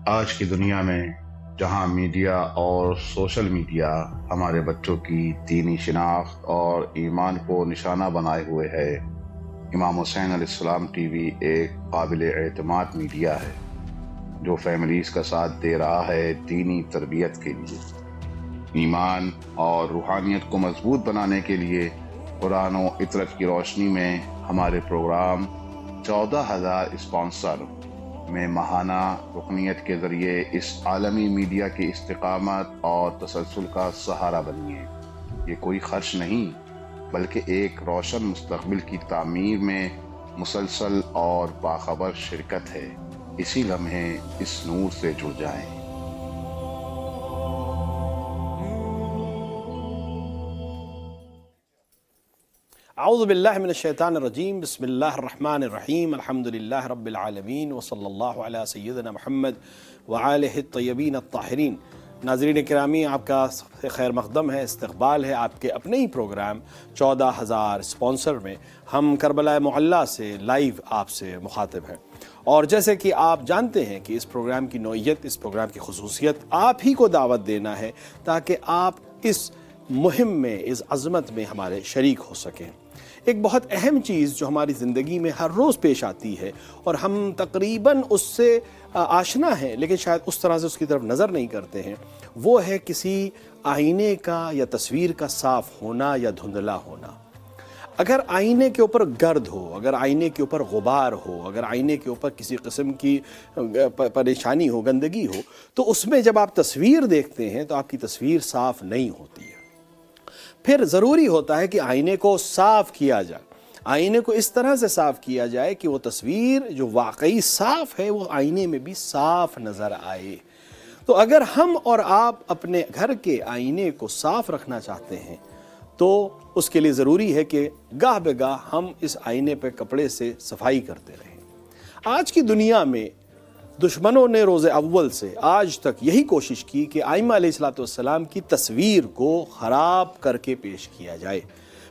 آج کی دنیا میں جہاں میڈیا اور سوشل میڈیا ہمارے بچوں کی دینی شناخت اور ایمان کو نشانہ بنائے ہوئے ہے، امام حسین علیہ السلام ٹی وی ایک قابل اعتماد میڈیا ہے جو فیملیز کا ساتھ دے رہا ہے دینی تربیت کے لیے، ایمان اور روحانیت کو مضبوط بنانے کے لیے۔ قرآن و عطرت کی روشنی میں ہمارے پروگرام 14,000 اسپانسر میں ماہانہ رکنیت کے ذریعے اس عالمی میڈیا کی استقامت اور تسلسل کا سہارا بنیے۔ یہ کوئی خرچ نہیں بلکہ ایک روشن مستقبل کی تعمیر میں مسلسل اور باخبر شرکت ہے۔ اسی لمحے اس نور سے جڑ جائیں۔ اعوذ باللہ من الشیطان الرجیم، بسم اللہ الرحمن الرحیم، الحمدللہ رب العالمین، وصلی اللہ علی سیدنا محمد وآلہ الطیبین الطاہرین۔ ناظرین کرامی، آپ کا خیر مقدم ہے، استقبال ہے آپ کے اپنے ہی پروگرام 14,000 اسپانسر میں۔ ہم کربلا معلیٰ سے لائیو آپ سے مخاطب ہیں، اور جیسے کہ آپ جانتے ہیں کہ اس پروگرام کی نوعیت، اس پروگرام کی خصوصیت آپ ہی کو دعوت دینا ہے تاکہ آپ اس مہم میں، اس عظمت میں ہمارے شریک ہو سکیں۔ ایک بہت اہم چیز جو ہماری زندگی میں ہر روز پیش آتی ہے اور ہم تقریباً اس سے آشنا ہیں لیکن شاید اس طرح سے اس کی طرف نظر نہیں کرتے ہیں، وہ ہے کسی آئینے کا یا تصویر کا صاف ہونا یا دھندلا ہونا۔ اگر آئینے کے اوپر گرد ہو، اگر آئینے کے اوپر غبار ہو، اگر آئینے کے اوپر کسی قسم کی پریشانی ہو، گندگی ہو، تو اس میں جب آپ تصویر دیکھتے ہیں تو آپ کی تصویر صاف نہیں ہوتی ہے۔ پھر ضروری ہوتا ہے کہ آئینے کو صاف کیا جائے، آئینے کو اس طرح سے صاف کیا جائے کہ وہ تصویر جو واقعی صاف ہے وہ آئینے میں بھی صاف نظر آئے۔ تو اگر ہم اور آپ اپنے گھر کے آئینے کو صاف رکھنا چاہتے ہیں تو اس کے لیے ضروری ہے کہ گاہ بہ گاہ ہم اس آئینے پہ کپڑے سے صفائی کرتے رہیں۔ آج کی دنیا میں دشمنوں نے روز اول سے آج تک یہی کوشش کی کہ ائمہ علیہ السلام کی تصویر کو خراب کر کے پیش کیا جائے،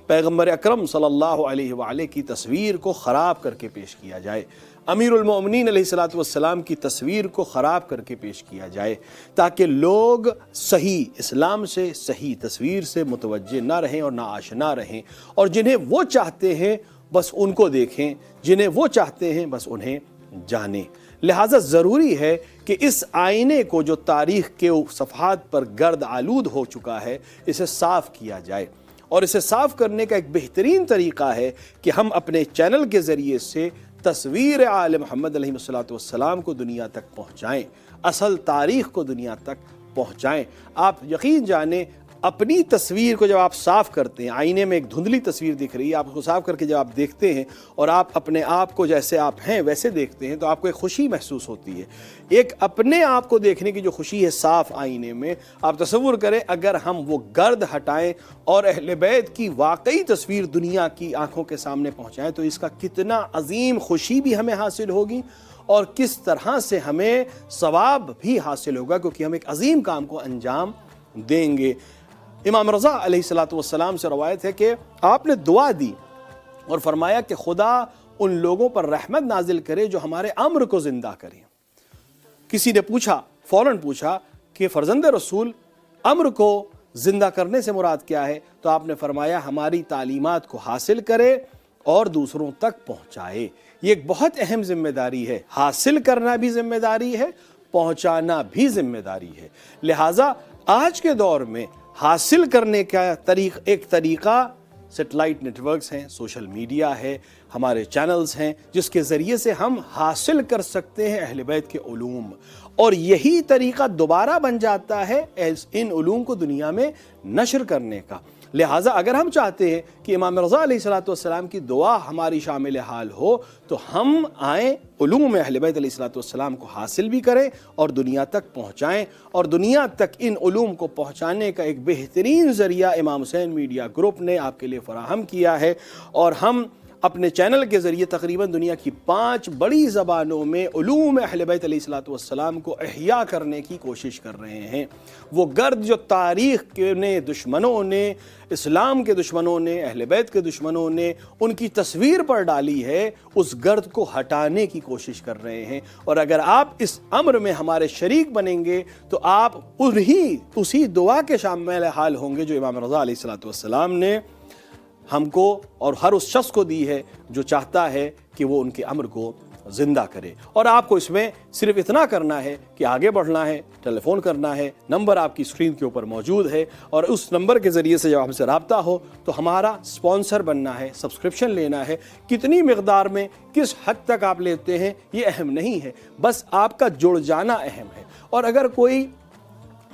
پیغمبر اکرم صلی اللہ علیہ وآلہ کی تصویر کو خراب کر کے پیش کیا جائے، امیر المؤمنین علیہ السلام کی تصویر کو خراب کر کے پیش کیا جائے، تاکہ لوگ صحیح اسلام سے، صحیح تصویر سے متوجہ نہ رہیں اور نہ آشنا رہیں، اور جنہیں وہ چاہتے ہیں بس ان کو دیکھیں، جنہیں وہ چاہتے ہیں بس انہیں جانیں۔ لہٰذا ضروری ہے کہ اس آئینے کو جو تاریخ کے صفحات پر گرد آلود ہو چکا ہے اسے صاف کیا جائے، اور اسے صاف کرنے کا ایک بہترین طریقہ ہے کہ ہم اپنے چینل کے ذریعے سے تصویر آل محمد علیہ السلام کو دنیا تک پہنچائیں، اصل تاریخ کو دنیا تک پہنچائیں۔ آپ یقین جانیں، اپنی تصویر کو جب آپ صاف کرتے ہیں، آئینے میں ایک دھندلی تصویر دکھ رہی ہے، آپ اس کو صاف کر کے جب آپ دیکھتے ہیں اور آپ اپنے آپ کو جیسے آپ ہیں ویسے دیکھتے ہیں تو آپ کو ایک خوشی محسوس ہوتی ہے۔ ایک اپنے آپ کو دیکھنے کی جو خوشی ہے صاف آئینے میں، آپ تصور کریں اگر ہم وہ گرد ہٹائیں اور اہل بیت کی واقعی تصویر دنیا کی آنکھوں کے سامنے پہنچائیں تو اس کا کتنا عظیم خوشی بھی ہمیں حاصل ہوگی اور کس طرح سے ہمیں ثواب بھی حاصل ہوگا، کیونکہ ہم ایک عظیم کام کو انجام دیں گے۔ امام رضا علیہ السلام سے روایت ہے کہ آپ نے دعا دی اور فرمایا کہ خدا ان لوگوں پر رحمت نازل کرے جو ہمارے امر کو زندہ کریں۔ کسی نے پوچھا، فوراً پوچھا کہ فرزند رسول، امر کو زندہ کرنے سے مراد کیا ہے؟ تو آپ نے فرمایا ہماری تعلیمات کو حاصل کرے اور دوسروں تک پہنچائے۔ یہ ایک بہت اہم ذمہ داری ہے، حاصل کرنا بھی ذمہ داری ہے، پہنچانا بھی ذمہ داری ہے۔ لہٰذا آج کے دور میں حاصل کرنے کا ایک طریقہ سیٹلائٹ نیٹ ورکس ہیں، سوشل میڈیا ہے، ہمارے چینلز ہیں، جس کے ذریعے سے ہم حاصل کر سکتے ہیں اہل بیت کے علوم، اور یہی طریقہ دوبارہ بن جاتا ہے ان علوم کو دنیا میں نشر کرنے کا۔ لہٰذا اگر ہم چاہتے ہیں کہ امام رضا علیہ السلام کی دعا ہماری شامل حال ہو تو ہم آئیں، علوم اہل بیت علیہ السلام کو حاصل بھی کریں اور دنیا تک پہنچائیں، اور دنیا تک ان علوم کو پہنچانے کا ایک بہترین ذریعہ امام حسین میڈیا گروپ نے آپ کے لیے فراہم کیا ہے، اور ہم اپنے چینل کے ذریعے تقریباً دنیا کی 5 بڑی زبانوں میں علوم اہل بیت علیہ الصلوۃ والسلام کو احیا کرنے کی کوشش کر رہے ہیں۔ وہ گرد جو تاریخ کے دشمنوں نے، اسلام کے دشمنوں نے، اہل بیت کے دشمنوں نے ان کی تصویر پر ڈالی ہے، اس گرد کو ہٹانے کی کوشش کر رہے ہیں۔ اور اگر آپ اس امر میں ہمارے شریک بنیں گے تو آپ اسی دعا کے شامل حال ہوں گے جو امام رضا علیہ الصلوۃ والسلام نے ہم کو اور ہر اس شخص کو دی ہے جو چاہتا ہے کہ وہ ان کے امر کو زندہ کرے۔ اور آپ کو اس میں صرف اتنا کرنا ہے کہ آگے بڑھنا ہے، ٹیلی فون کرنا ہے، نمبر آپ کی اسکرین کے اوپر موجود ہے، اور اس نمبر کے ذریعے سے جب ہم سے رابطہ ہو تو ہمارا سپانسر بننا ہے، سبسکرپشن لینا ہے۔ کتنی مقدار میں، کس حد تک آپ لیتے ہیں یہ اہم نہیں ہے، بس آپ کا جڑ جانا اہم ہے۔ اور اگر کوئی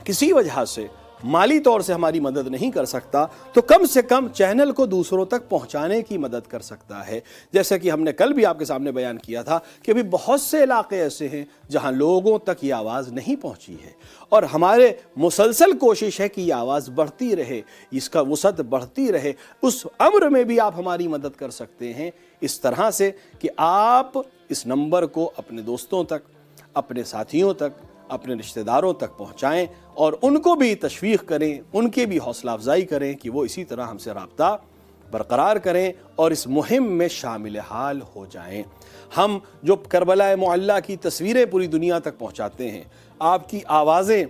کسی وجہ سے مالی طور سے ہماری مدد نہیں کر سکتا تو کم سے کم چینل کو دوسروں تک پہنچانے کی مدد کر سکتا ہے۔ جیسا کہ ہم نے کل بھی آپ کے سامنے بیان کیا تھا کہ ابھی بہت سے علاقے ایسے ہیں جہاں لوگوں تک یہ آواز نہیں پہنچی ہے، اور ہمارے مسلسل کوشش ہے کہ یہ آواز بڑھتی رہے، اس کا وسعت بڑھتی رہے۔ اس امر میں بھی آپ ہماری مدد کر سکتے ہیں اس طرح سے کہ آپ اس نمبر کو اپنے دوستوں تک، اپنے ساتھیوں تک، اپنے رشتہ داروں تک پہنچائیں، اور ان کو بھی تشویق کریں، ان کے بھی حوصلہ افزائی کریں کہ وہ اسی طرح ہم سے رابطہ برقرار کریں اور اس مہم میں شامل حال ہو جائیں۔ ہم جو کربلا معلیٰ کی تصویریں پوری دنیا تک پہنچاتے ہیں، آپ کی آوازیں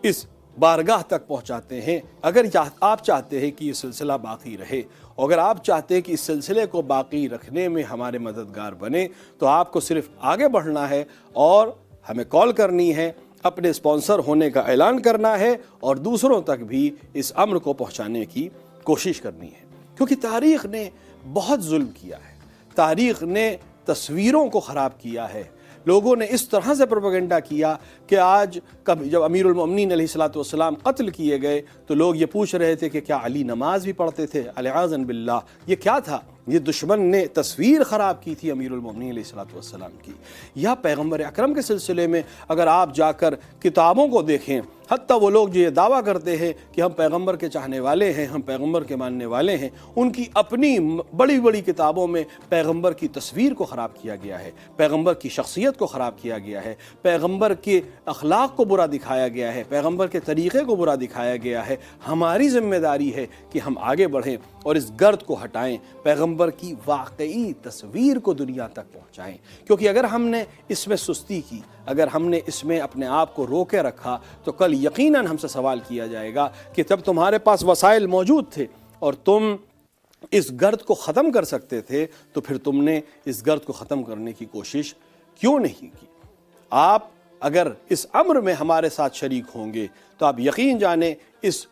اس بارگاہ تک پہنچاتے ہیں، اگر آپ چاہتے ہیں کہ یہ سلسلہ باقی رہے، اگر آپ چاہتے ہیں کہ اس سلسلے کو باقی رکھنے میں ہمارے مددگار بنے، تو آپ کو صرف آگے بڑھنا ہے اور ہمیں کال کرنی ہے، اپنے سپانسر ہونے کا اعلان کرنا ہے، اور دوسروں تک بھی اس امر کو پہنچانے کی کوشش کرنی ہے۔ کیونکہ تاریخ نے بہت ظلم کیا ہے، تاریخ نے تصویروں کو خراب کیا ہے، لوگوں نے اس طرح سے پروپیگنڈا کیا کہ آج جب امیر المؤمنین علیہ الصلوۃ والسلام قتل کیے گئے تو لوگ یہ پوچھ رہے تھے کہ کیا علی نماز بھی پڑھتے تھے؟ علیاذ باللہ، یہ کیا تھا؟ یہ دشمن نے تصویر خراب کی تھی امیر المؤمنین علیہ الصلوۃ والسلام کی۔ یا پیغمبر اکرم کے سلسلے میں اگر آپ جا کر کتابوں کو دیکھیں، حتیٰ وہ لوگ جو یہ دعویٰ کرتے ہیں کہ ہم پیغمبر کے چاہنے والے ہیں، ہم پیغمبر کے ماننے والے ہیں، ان کی اپنی بڑی بڑی کتابوں میں پیغمبر کی تصویر کو خراب کیا گیا ہے، پیغمبر کی شخصیت کو خراب کیا گیا ہے، پیغمبر کے اخلاق کو برا دکھایا گیا ہے، پیغمبر کے طریقے کو برا دکھایا گیا ہے۔ ہماری ذمہ داری ہے کہ ہم آگے بڑھیں اور اس گرد کو ہٹائیں، پیغمبر کی واقعی تصویر کو دنیا تک پہنچائیں۔ کیونکہ اگر ہم نے اس میں سستی کی، اگر ہم نے اس میں اپنے آپ کو روکے رکھا تو کل یقیناً ہم سے سوال کیا جائے گا کہ جب تمہارے پاس وسائل موجود تھے اور تم اس گرد کو ختم کر سکتے تھے تو پھر تم نے اس گرد کو ختم کرنے کی کوشش کیوں نہیں کی؟ آپ اگر اس امر میں ہمارے ساتھ شریک ہوں گے تو آپ یقین جانیں اس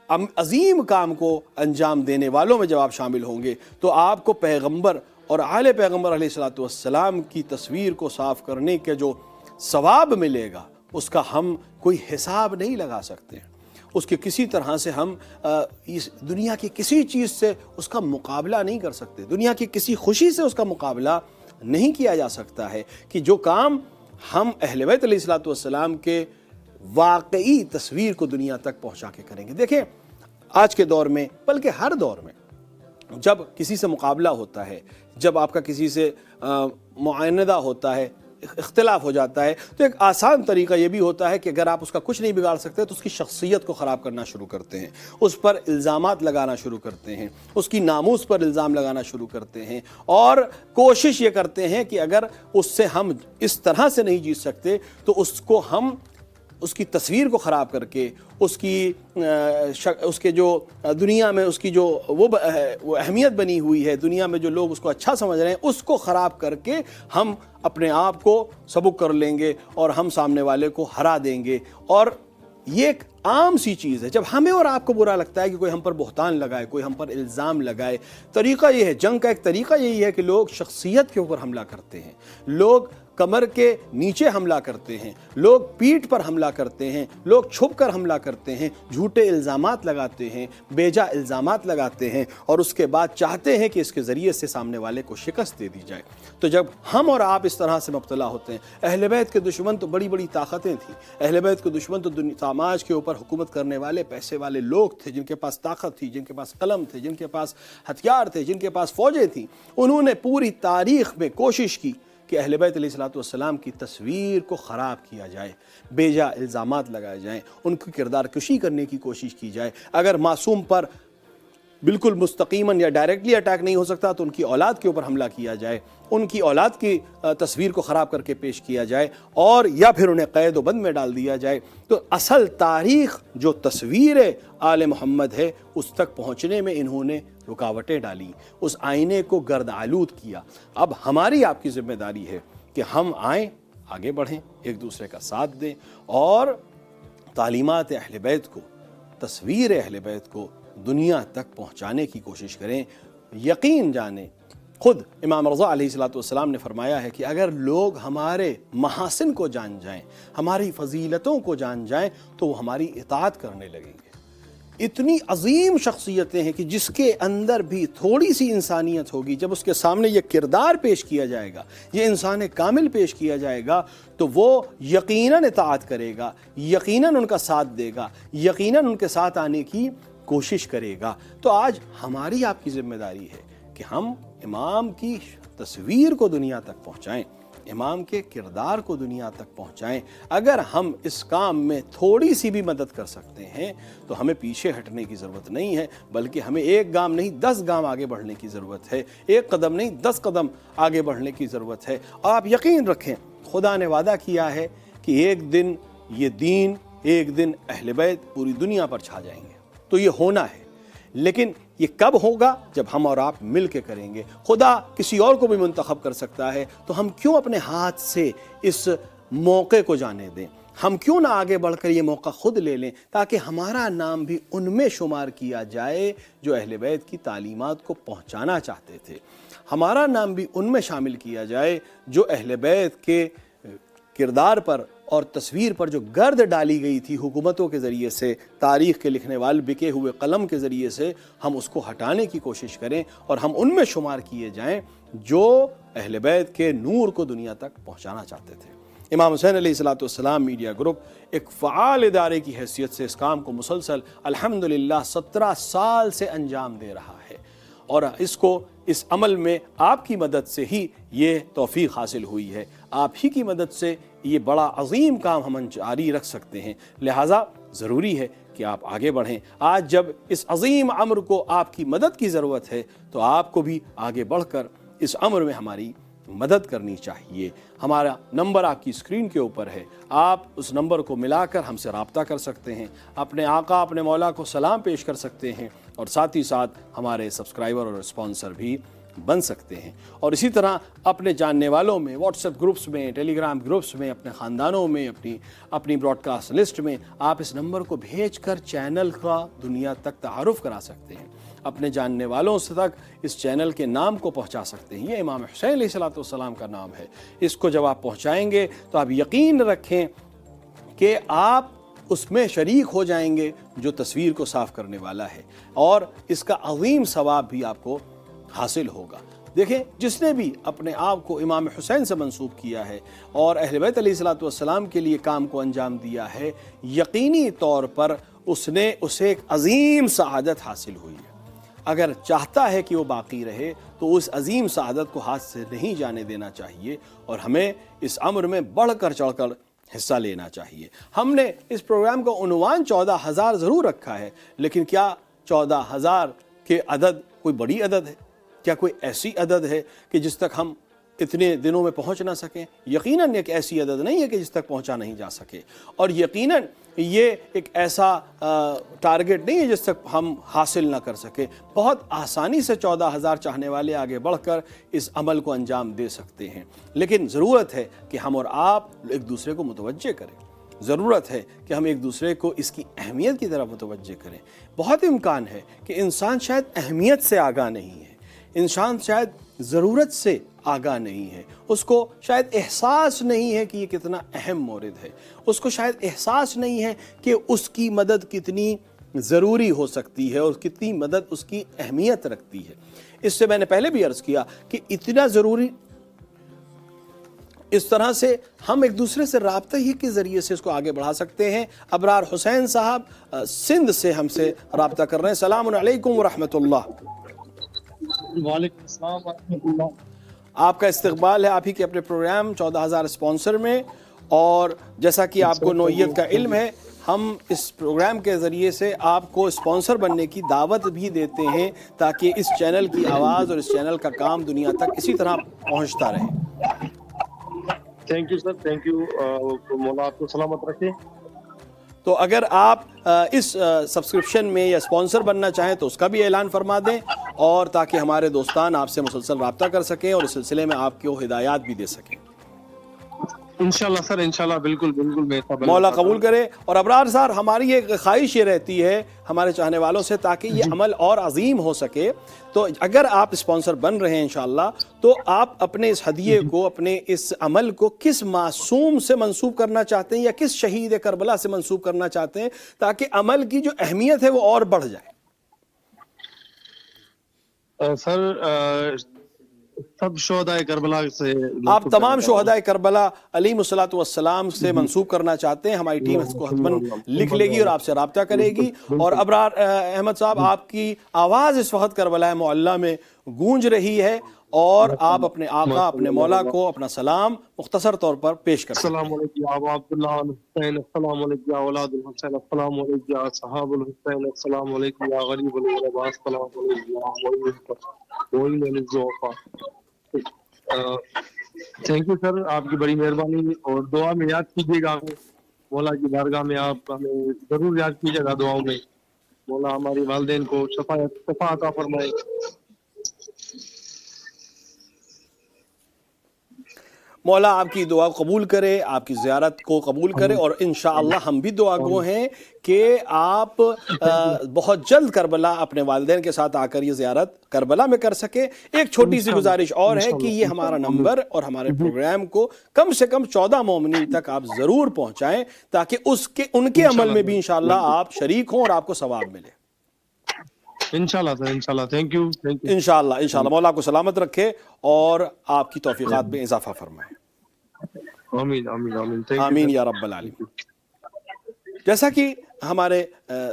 عظیم کام کو انجام دینے والوں میں جب آپ شامل ہوں گے تو آپ کو پیغمبر اور آل پیغمبر علیہ الصلوۃ والسلام کی تصویر کو صاف کرنے کے جو ثواب ملے گا اس کا ہم کوئی حساب نہیں لگا سکتے، اس کے کسی طرح سے ہم اس دنیا کی کسی چیز سے اس کا مقابلہ نہیں کر سکتے، دنیا کی کسی خوشی سے اس کا مقابلہ نہیں کیا جا سکتا ہے کہ جو کام ہم اہل بیت علیہ الصلوۃ والسلام کے واقعی تصویر کو دنیا تک پہنچا کے کریں گے۔ دیکھیں آج کے دور میں، بلکہ ہر دور میں، جب کسی سے مقابلہ ہوتا ہے، جب آپ کا کسی سے معاندہ ہوتا ہے، اختلاف ہو جاتا ہے، تو ایک آسان طریقہ یہ بھی ہوتا ہے کہ اگر آپ اس کا کچھ نہیں بگاڑ سکتے تو اس کی شخصیت کو خراب کرنا شروع کرتے ہیں، اس پر الزامات لگانا شروع کرتے ہیں، اس کی ناموس پر الزام لگانا شروع کرتے ہیں، اور کوشش یہ کرتے ہیں کہ اگر اس سے ہم اس طرح سے نہیں جیت سکتے تو اس کو ہم اس کی تصویر کو خراب کر کے اس کے جو دنیا میں اس کی جو وہ اہمیت بنی ہوئی ہے، دنیا میں جو لوگ اس کو اچھا سمجھ رہے ہیں، اس کو خراب کر کے ہم اپنے آپ کو سبک کر لیں گے اور ہم سامنے والے کو ہرا دیں گے۔ اور یہ ایک عام سی چیز ہے، جب ہمیں اور آپ کو برا لگتا ہے کہ کوئی ہم پر بہتان لگائے، کوئی ہم پر الزام لگائے، طریقہ یہ ہے، جنگ کا ایک طریقہ یہی ہے کہ لوگ شخصیت کے اوپر حملہ کرتے ہیں، لوگ کمر کے نیچے حملہ کرتے ہیں، لوگ پیٹھ پر حملہ کرتے ہیں، لوگ چھپ کر حملہ کرتے ہیں، جھوٹے الزامات لگاتے ہیں، بیجا الزامات لگاتے ہیں، اور اس کے بعد چاہتے ہیں کہ اس کے ذریعے سے سامنے والے کو شکست دے دی جائے۔ تو جب ہم اور آپ اس طرح سے مبتلا ہوتے ہیں، اہل بیت کے دشمن تو بڑی بڑی طاقتیں تھیں، اہل بیت کے دشمن تو سماج کے اوپر حکومت کرنے والے پیسے والے لوگ تھے، جن کے پاس طاقت تھی، جن کے پاس قلم تھے، جن کے پاس ہتھیار تھے، جن کے پاس فوجیں تھیں۔ انہوں نے پوری تاریخ میں کوشش کی کہ اہل بیت علیہ السلام کی تصویر کو خراب کیا جائے، بیجا الزامات لگائے جائیں، ان کی کردار کشی کرنے کی کوشش کی جائے۔ اگر معصوم پر بالکل مستقیماً یا ڈائریکٹلی اٹیک نہیں ہو سکتا تو ان کی اولاد کے اوپر حملہ کیا جائے، ان کی اولاد کی تصویر کو خراب کر کے پیش کیا جائے، اور یا پھر انہیں قید و بند میں ڈال دیا جائے۔ تو اصل تاریخ جو تصویر آل محمد ہے اس تک پہنچنے میں انہوں نے رکاوٹیں ڈالی، اس آئینے کو گرد آلود کیا۔ اب ہماری آپ کی ذمہ داری ہے کہ ہم آئیں، آگے بڑھیں، ایک دوسرے کا ساتھ دیں، اور تعلیمات اہل بیت کو، تصویر اہل بیت کو دنیا تک پہنچانے کی کوشش کریں۔ یقین جانیں، خود امام رضا علیہ السلام نے فرمایا ہے کہ اگر لوگ ہمارے محاسن کو جان جائیں، ہماری فضیلتوں کو جان جائیں، تو وہ ہماری اطاعت کرنے لگیں گے۔ اتنی عظیم شخصیتیں ہیں کہ جس کے اندر بھی تھوڑی سی انسانیت ہوگی، جب اس کے سامنے یہ کردار پیش کیا جائے گا، یہ انسان کامل پیش کیا جائے گا، تو وہ یقیناً اطاعت کرے گا، یقیناً ان کا ساتھ دے گا، یقیناً ان کے ساتھ آنے کی کوشش کرے گا۔ تو آج ہماری آپ کی ذمہ داری ہے کہ ہم امام کی تصویر کو دنیا تک پہنچائیں، امام کے کردار کو دنیا تک پہنچائیں۔ اگر ہم اس کام میں تھوڑی سی بھی مدد کر سکتے ہیں تو ہمیں پیچھے ہٹنے کی ضرورت نہیں ہے، بلکہ ہمیں ایک گام نہیں 10 گام آگے بڑھنے کی ضرورت ہے، ایک قدم نہیں 10 قدم آگے بڑھنے کی ضرورت ہے۔ اور آپ یقین رکھیں، خدا نے وعدہ کیا ہے کہ ایک دن یہ دین، ایک دن اہل بیت پوری دنیا پر چھا جائیں گے۔ تو یہ ہونا ہے، لیکن یہ کب ہوگا؟ جب ہم اور آپ مل کے کریں گے۔ خدا کسی اور کو بھی منتخب کر سکتا ہے، تو ہم کیوں اپنے ہاتھ سے اس موقع کو جانے دیں؟ ہم کیوں نہ آگے بڑھ کر یہ موقع خود لے لیں، تاکہ ہمارا نام بھی ان میں شمار کیا جائے جو اہل بیت کی تعلیمات کو پہنچانا چاہتے تھے، ہمارا نام بھی ان میں شامل کیا جائے جو اہل بیت کے کردار پر اور تصویر پر جو گرد ڈالی گئی تھی حکومتوں کے ذریعے سے، تاریخ کے لکھنے والے بکے ہوئے قلم کے ذریعے سے، ہم اس کو ہٹانے کی کوشش کریں اور ہم ان میں شمار کیے جائیں جو اہل بیت کے نور کو دنیا تک پہنچانا چاہتے تھے۔ امام حسین علیہ السلام میڈیا گروپ ایک فعال ادارے کی حیثیت سے اس کام کو مسلسل الحمدللہ 17 سال سے انجام دے رہا ہے، اور اس عمل میں آپ کی مدد سے ہی یہ توفیق حاصل ہوئی ہے، آپ ہی کی مدد سے یہ بڑا عظیم کام ہم جاری رکھ سکتے ہیں۔ لہٰذا ضروری ہے کہ آپ آگے بڑھیں۔ آج جب اس عظیم امر کو آپ کی مدد کی ضرورت ہے تو آپ کو بھی آگے بڑھ کر اس امر میں ہماری مدد کرنی چاہیے۔ ہمارا نمبر آپ کی اسکرین کے اوپر ہے، آپ اس نمبر کو ملا کر ہم سے رابطہ کر سکتے ہیں، اپنے آقا اپنے مولا کو سلام پیش کر سکتے ہیں، اور ساتھ ہی ساتھ ہمارے سبسکرائبر اور اسپانسر بھی بن سکتے ہیں۔ اور اسی طرح اپنے جاننے والوں میں، واٹس ایپ گروپس میں، ٹیلی گرام گروپس میں، اپنے خاندانوں میں، اپنی براڈ کاسٹ لسٹ میں آپ اس نمبر کو بھیج کر چینل کا دنیا تک تعارف کرا سکتے ہیں، اپنے جاننے والوں سے تک اس چینل کے نام کو پہنچا سکتے ہیں۔ یہ امام حسین علیہ السلام کا نام ہے، اس کو جب آپ پہنچائیں گے تو آپ یقین رکھیں کہ آپ اس میں شریک ہو جائیں گے جو تصویر کو صاف کرنے والا ہے، اور اس کا عظیم ثواب بھی آپ کو حاصل ہوگا۔ دیکھیں، جس نے بھی اپنے آپ کو امام حسین سے منسوب کیا ہے اور اہل بیت علیہ السلام کے لیے کام کو انجام دیا ہے، یقینی طور پر اسے ایک عظیم سعادت حاصل ہوئی ہے۔ اگر چاہتا ہے کہ وہ باقی رہے تو اس عظیم سعادت کو ہاتھ سے نہیں جانے دینا چاہیے، اور ہمیں اس امر میں بڑھ کر چڑھ کر حصہ لینا چاہیے۔ ہم نے اس پروگرام کا عنوان 14,000 ضرور رکھا ہے، لیکن کیا 14,000 کے عدد کوئی بڑی عدد ہے؟ کیا کوئی ایسی عدد ہے کہ جس تک ہم اتنے دنوں میں پہنچ نہ سکیں؟ یقیناً ایک ایسی عدد نہیں ہے کہ جس تک پہنچا نہیں جا سکے، اور یقیناً یہ ایک ایسا ٹارگٹ نہیں ہے جس تک ہم حاصل نہ کر سکے۔ بہت آسانی سے 14,000 چاہنے والے آگے بڑھ کر اس عمل کو انجام دے سکتے ہیں، لیکن ضرورت ہے کہ ہم اور آپ ایک دوسرے کو متوجہ کریں، ضرورت ہے کہ ہم ایک دوسرے کو اس کی اہمیت کی طرف متوجہ کریں۔ بہت امکان ہے کہ انسان شاید اہمیت سے آگاہ نہیں ہے، انسان شاید ضرورت سے آگاہ نہیں ہے، اس کو شاید احساس نہیں ہے کہ یہ کتنا اہم مورد ہے، اس کو شاید احساس نہیں ہے کہ اس کی مدد کتنی ضروری ہو سکتی ہے اور کتنی مدد اس کی اہمیت رکھتی ہے۔ اس سے میں نے پہلے بھی عرض کیا کہ اتنا ضروری، اس طرح سے ہم ایک دوسرے سے رابطہ ہی کے ذریعے سے اس کو آگے بڑھا سکتے ہیں۔ ابرار حسین صاحب سندھ سے ہم سے رابطہ کر رہے ہیں۔ السلام علیکم ورحمۃ اللہ۔ وعلیکم السلام ورحمۃ اللہ۔ آپ کا استقبال ہے آپ ہی کے اپنے پروگرام 14,000 اسپانسر میں، اور جیسا کہ آپ کو نوعیت کا علم ہے، ہم اس پروگرام کے ذریعے سے آپ کو اسپانسر بننے کی دعوت بھی دیتے ہیں تاکہ اس چینل کی آواز اور اس چینل کا کام دنیا تک اسی طرح پہنچتا رہے۔ Thank you sir, thank you, مولا آپ کو سلامت رکھے۔ تو اگر آپ اس سبسکرپشن میں یا اسپانسر بننا چاہیں تو اس کا بھی اعلان فرما دیں، اور تاکہ ہمارے دوستان آپ سے مسلسل رابطہ کر سکیں اور اس سلسلے میں آپ کو ہدایات بھی دے سکیں۔ انشاءاللہ سر، انشاءاللہ، بالکل بالکل، میں مولا قبول کرے۔ اور ابرار صاحب، ہماری ایک خواہش یہ رہتی ہے ہمارے چاہنے والوں سے، تاکہ یہ عمل اور عظیم ہو سکے، تو اگر آپ اسپانسر بن رہے ہیں انشاءاللہ، تو آپ اپنے اس ہدیے کو، اپنے اس عمل کو کس معصوم سے منسوب کرنا چاہتے ہیں یا کس شہید کربلا سے منسوب کرنا چاہتے ہیں، تاکہ عمل کی جو اہمیت ہے وہ اور بڑھ جائے۔ سر سب شہداء کربلا سے آپ تمام شہداء کربلا علیہ الصلوۃ والسلام سے منسوب کرنا چاہتے ہیں، ہماری ٹیم اس کو حتماً لکھ لے گی اور آپ سے رابطہ کرے گی۔ اور ابرار احمد صاحب، آپ کی آواز اس وقت کربلا معلیٰ میں گونج رہی ہے، اور آپ اپنے آقا، اپنے مولا کو اپنا سلام مختصر طور پر پیش کریں۔ السلام علیکم یا ابا عبداللہ الحسین، السلام علیکم یا اولاد الحسین، السلام علیکم یا صحاب الحسین، السلام علیکم یا غریب الغرباء، السلام علیکم یا معین الضعفاء۔ تھینک یو سر، آپ کی بڑی مہربانی، اور دعا میں یاد کیجیے گا ہمیں، مولا کی بارگاہ میں آپ ہمیں ضرور یاد کیجیے گا دعاؤں میں۔ مولا ہماری والدین کو شفا عطا فرمائے۔ مولا آپ کی دعا قبول کرے، آپ کی زیارت کو قبول کرے، اور انشاءاللہ ہم بھی دعا گو ہیں کہ آپ بہت جلد کربلا اپنے والدین کے ساتھ آ کر یہ زیارت کربلا میں کر سکے۔ ایک چھوٹی سی گزارش اور ہے کہ یہ ہمارا نمبر اور ہمارے پروگرام کو کم سے کم 14 مومنین تک آپ ضرور پہنچائیں، تاکہ ان کے عمل میں بھی انشاءاللہ آپ شریک ہوں اور آپ کو ثواب ملے۔ انشاءاللہ سر، انشاءاللہ، تھینک یو، تھینک یو۔ انشاءاللہ مولا کو سلامت رکھے اور آپ کی توفیقات میں اضافہ فرمائے۔ آمین آمین آمین، آمین یا رب العالمین۔ جیسا کہ ہمارے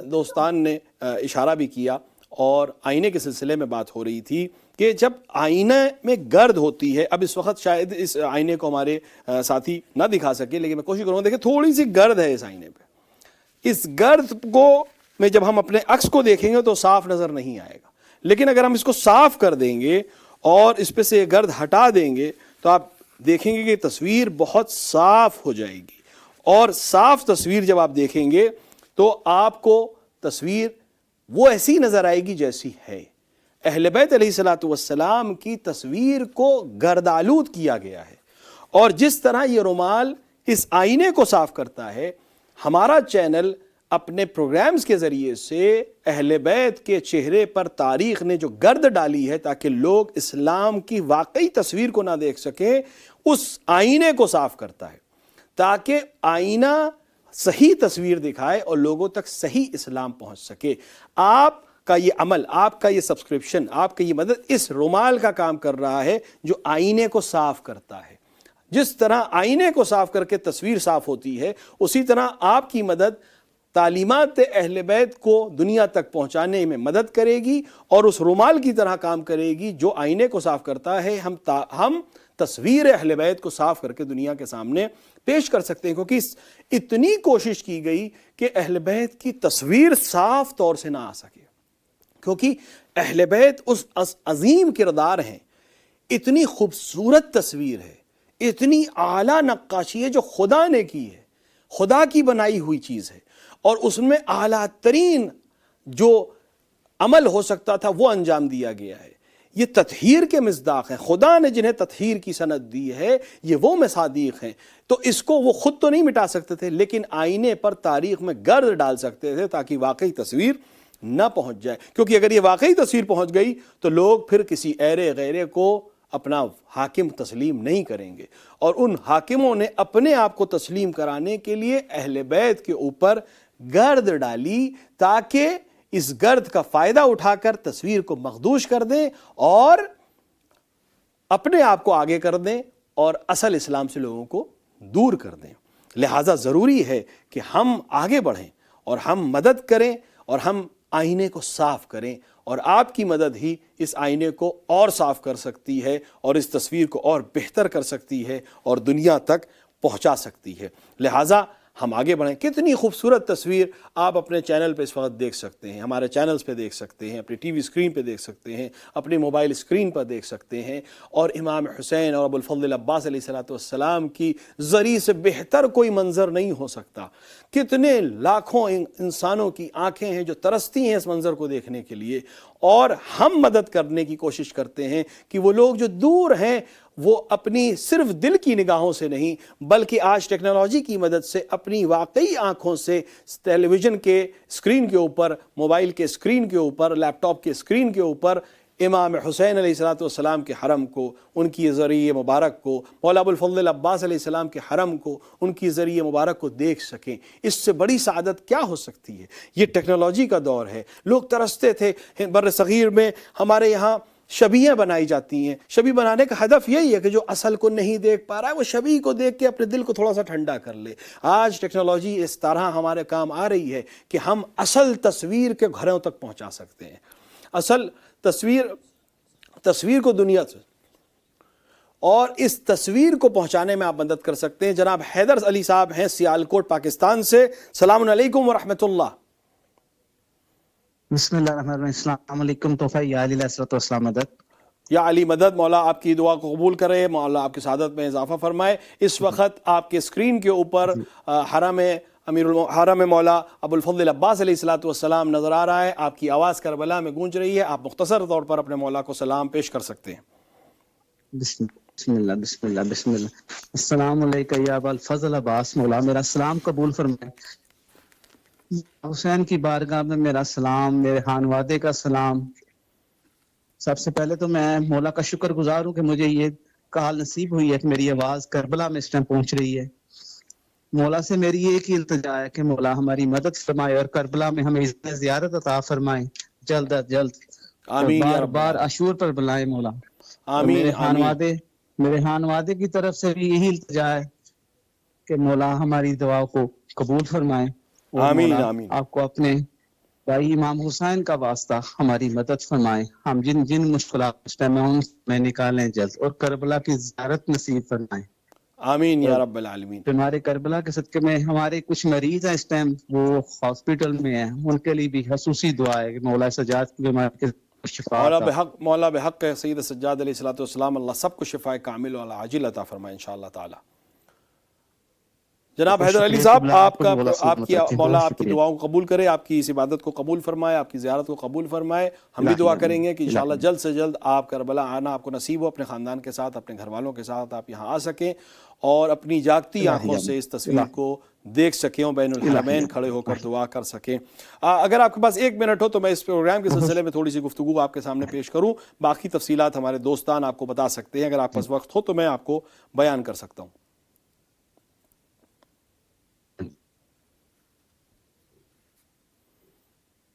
دوستان نے اشارہ بھی کیا، اور آئینے کے سلسلے میں بات ہو رہی تھی کہ جب آئینہ میں گرد ہوتی ہے، اب اس وقت شاید اس آئینے کو ہمارے ساتھی نہ دکھا سکے، لیکن میں کوشش کروں گا، دیکھیں تھوڑی سی گرد ہے اس آئینے پہ۔ اس گرد کو میں جب ہم اپنے عکس کو دیکھیں گے تو صاف نظر نہیں آئے گا، لیکن اگر ہم اس کو صاف کر دیں گے اور اس پہ سے گرد ہٹا دیں گے تو آپ دیکھیں گے کہ تصویر بہت صاف ہو جائے گی، اور صاف تصویر جب آپ دیکھیں گے تو آپ کو تصویر وہ ایسی نظر آئے گی جیسی ہے۔ اہل بیت علیہ الصلوۃ والسلام کی تصویر کو گردآلود کیا گیا ہے، اور جس طرح یہ رومال اس آئینے کو صاف کرتا ہے، ہمارا چینل اپنے پروگرامز کے ذریعے سے اہل بیت کے چہرے پر تاریخ نے جو گرد ڈالی ہے تاکہ لوگ اسلام کی واقعی تصویر کو نہ دیکھ سکیں، اس آئینے کو صاف کرتا ہے، تاکہ آئینہ صحیح تصویر دکھائے اور لوگوں تک صحیح اسلام پہنچ سکے۔ آپ کا یہ عمل، آپ کا یہ سبسکرپشن، آپ کا یہ مدد اس رومال کا کام کر رہا ہے جو آئینے کو صاف کرتا ہے۔ جس طرح آئینے کو صاف کر کے تصویر صاف ہوتی ہے، اسی طرح آپ کی مدد تعلیمات اہل بیت کو دنیا تک پہنچانے میں مدد کرے گی، اور اس رومال کی طرح کام کرے گی جو آئینے کو صاف کرتا ہے۔ ہم تصویر اہل بیت کو صاف کر کے دنیا کے سامنے پیش کر سکتے ہیں، کیونکہ اتنی کوشش کی گئی کہ اہل بیت کی تصویر صاف طور سے نہ آ سکے، کیونکہ اہل بیت اس عظیم کردار ہیں، اتنی خوبصورت تصویر ہے، اتنی اعلیٰ نقاشی ہے جو خدا نے کی ہے، خدا کی بنائی ہوئی چیز ہے، اور اس میں اعلیٰ ترین جو عمل ہو سکتا تھا وہ انجام دیا گیا ہے۔ یہ تطہیر کے مصداق ہیں، خدا نے جنہیں تطہیر کی سند دی ہے یہ وہ مصادیق ہیں، تو اس کو وہ خود تو نہیں مٹا سکتے تھے، لیکن آئینے پر تاریخ میں گرد ڈال سکتے تھے تاکہ واقعی تصویر نہ پہنچ جائے، کیونکہ اگر یہ واقعی تصویر پہنچ گئی تو لوگ پھر کسی ایرے غیرے کو اپنا حاکم تسلیم نہیں کریں گے، اور ان حاکموں نے اپنے آپ کو تسلیم کرانے کے لیے اہل بیت کے اوپر گرد ڈالی تاکہ اس گرد کا فائدہ اٹھا کر تصویر کو مخدوش کر دیں اور اپنے آپ کو آگے کر دیں اور اصل اسلام سے لوگوں کو دور کر دیں۔ لہٰذا ضروری ہے کہ ہم آگے بڑھیں اور ہم مدد کریں اور ہم آئینے کو صاف کریں، اور آپ کی مدد ہی اس آئینے کو اور صاف کر سکتی ہے اور اس تصویر کو اور بہتر کر سکتی ہے اور دنیا تک پہنچا سکتی ہے۔ لہٰذا ہم آگے بڑھیں۔ کتنی خوبصورت تصویر آپ اپنے چینل پہ اس وقت دیکھ سکتے ہیں، ہمارے چینلز پہ دیکھ سکتے ہیں، اپنی ٹی وی اسکرین پہ دیکھ سکتے ہیں، اپنی موبائل اسکرین پر دیکھ سکتے ہیں، اور امام حسین اور ابو الفضل عباس علیہ السلام کی زری سے بہتر کوئی منظر نہیں ہو سکتا۔ کتنے لاکھوں انسانوں کی آنکھیں ہیں جو ترستی ہیں اس منظر کو دیکھنے کے لیے، اور ہم مدد کرنے کی کوشش کرتے ہیں کہ وہ لوگ جو دور ہیں وہ اپنی صرف دل کی نگاہوں سے نہیں بلکہ آج ٹیکنالوجی کی مدد سے اپنی واقعی آنکھوں سے ٹیلی ویژن کے اسکرین کے اوپر، موبائل کے اسکرین کے اوپر، لیپ ٹاپ کے اسکرین کے اوپر امام حسین علیہ السلام کے حرم کو، ان کی ذریعہ مبارک کو، مولا ابو الفضل عباس علیہ السلام کے حرم کو، ان کی ذریعہ مبارک کو دیکھ سکیں۔ اس سے بڑی سعادت کیا ہو سکتی ہے؟ یہ ٹیکنالوجی کا دور ہے۔ لوگ ترستے تھے بر صغیر میں، ہمارے یہاں شبیہیں بنائی جاتی ہیں۔ شبیہ بنانے کا ہدف یہی ہے کہ جو اصل کو نہیں دیکھ پا رہا ہے وہ شبیہ کو دیکھ کے اپنے دل کو تھوڑا سا ٹھنڈا کر لے۔ آج ٹیکنالوجی اس طرح ہمارے کام آ رہی ہے کہ ہم اصل تصویر کے گھروں تک پہنچا سکتے ہیں، اصل تصویر کو دنیا سے، اور اس تصویر کو پہنچانے میں آپ مدد کر سکتے ہیں۔ جناب حیدر علی صاحب ہیں سیالکوٹ پاکستان سے۔ السلام علیکم ورحمۃ اللہ۔ بسم اللہ الرحمن الرحیم۔ السلام علیکم توفیع یا علی علیہ السلام مدد۔ یا علی مدد، مولا آپ کی دعا کو قبول کرے، مولا آپ کی سعادت میں اضافہ فرمائے۔ اس وقت آپ کے اسکرین کے اوپر حرم مولا ابو الفضل عباس علیہ السلام نظر آ رہا ہے، آپ کی آواز کربلا میں گونج رہی ہے، آپ مختصر طور پر اپنے مولا کو سلام پیش کر سکتے ہیں۔ بسم اللہ بسم اللہ بسم اللہ۔ السلام علیکم یا ابا الفضل عباس، مولا میرا سلام قبول فرمائے۔ حسین کی بارگاہ میں میرا سلام، میرے خانوادے کا سلام۔ سب سے پہلے تو میں مولا کا شکر گزار ہوں کہ مجھے یہ کال نصیب ہوئی ہے کہ میری آواز کربلا میں اس ٹائم پہنچ رہی ہے۔ مولا سے میری ایک ہی التجا ہے کہ مولا ہماری مدد فرمائے اور کربلا میں ہمیں زیارت عطا فرمائے جلد از جلد، آمین یا بار رب بار عاشور پر بلائے مولا۔ آمین میرے خانوادے کی طرف سے بھی یہی التجا ہے کہ مولا ہماری دعا کو قبول فرمائے، اور آمین مولا آمین۔ آپ کو اپنے بھائی امام حسین کا واسطہ ہماری مدد فرمائے، ہم جن مشکلات اس ٹائم میں نکالیں جلد، اور کربلا کی زیارت نصیب فرمائے۔ آمین یا رب العالمین۔ ہمارے کربلا کے صدقے میں ہمارے کچھ مریض ہیں اس ٹائم وہ ہاسپٹل میں ہیں، ان کے لیے بھی خصوصی دعا ہے کہ مولا سجاد کی بیماری کے شفا مولا بحق سید سجاد علیہ السلام اللہ سب کو شفا کامل و عاجل عطا فرمائے انشاءاللہ تعالی۔ جناب حیدر علی صاحب، مولا آپ کی دعاؤں کو قبول کرے، آپ کی اس عبادت کو قبول فرمائے، آپ کی زیارت کو قبول فرمائے۔ ہم بھی دعا کریں گے کہ انشاءاللہ جلد سے جلد آپ کربلا آنا آپ کو نصیب ہو، اپنے خاندان کے ساتھ، اپنے گھر والوں کے ساتھ آپ یہاں آ سکیں اور اپنی جاگتی آنکھوں سے اس تصویر کو دیکھ سکیں اور بین الحرمین کھڑے ہو کر دعا کر سکیں۔ اگر آپ کے پاس 1 منٹ ہو تو میں اس پروگرام کے سلسلے میں تھوڑی سی گفتگو آپ کے سامنے پیش کروں، باقی تفصیلات ہمارے دوستان آپ کو بتا سکتے ہیں۔ اگر آپ کے پاس وقت ہو تو میں آپ کو بیان کر سکتا ہوں۔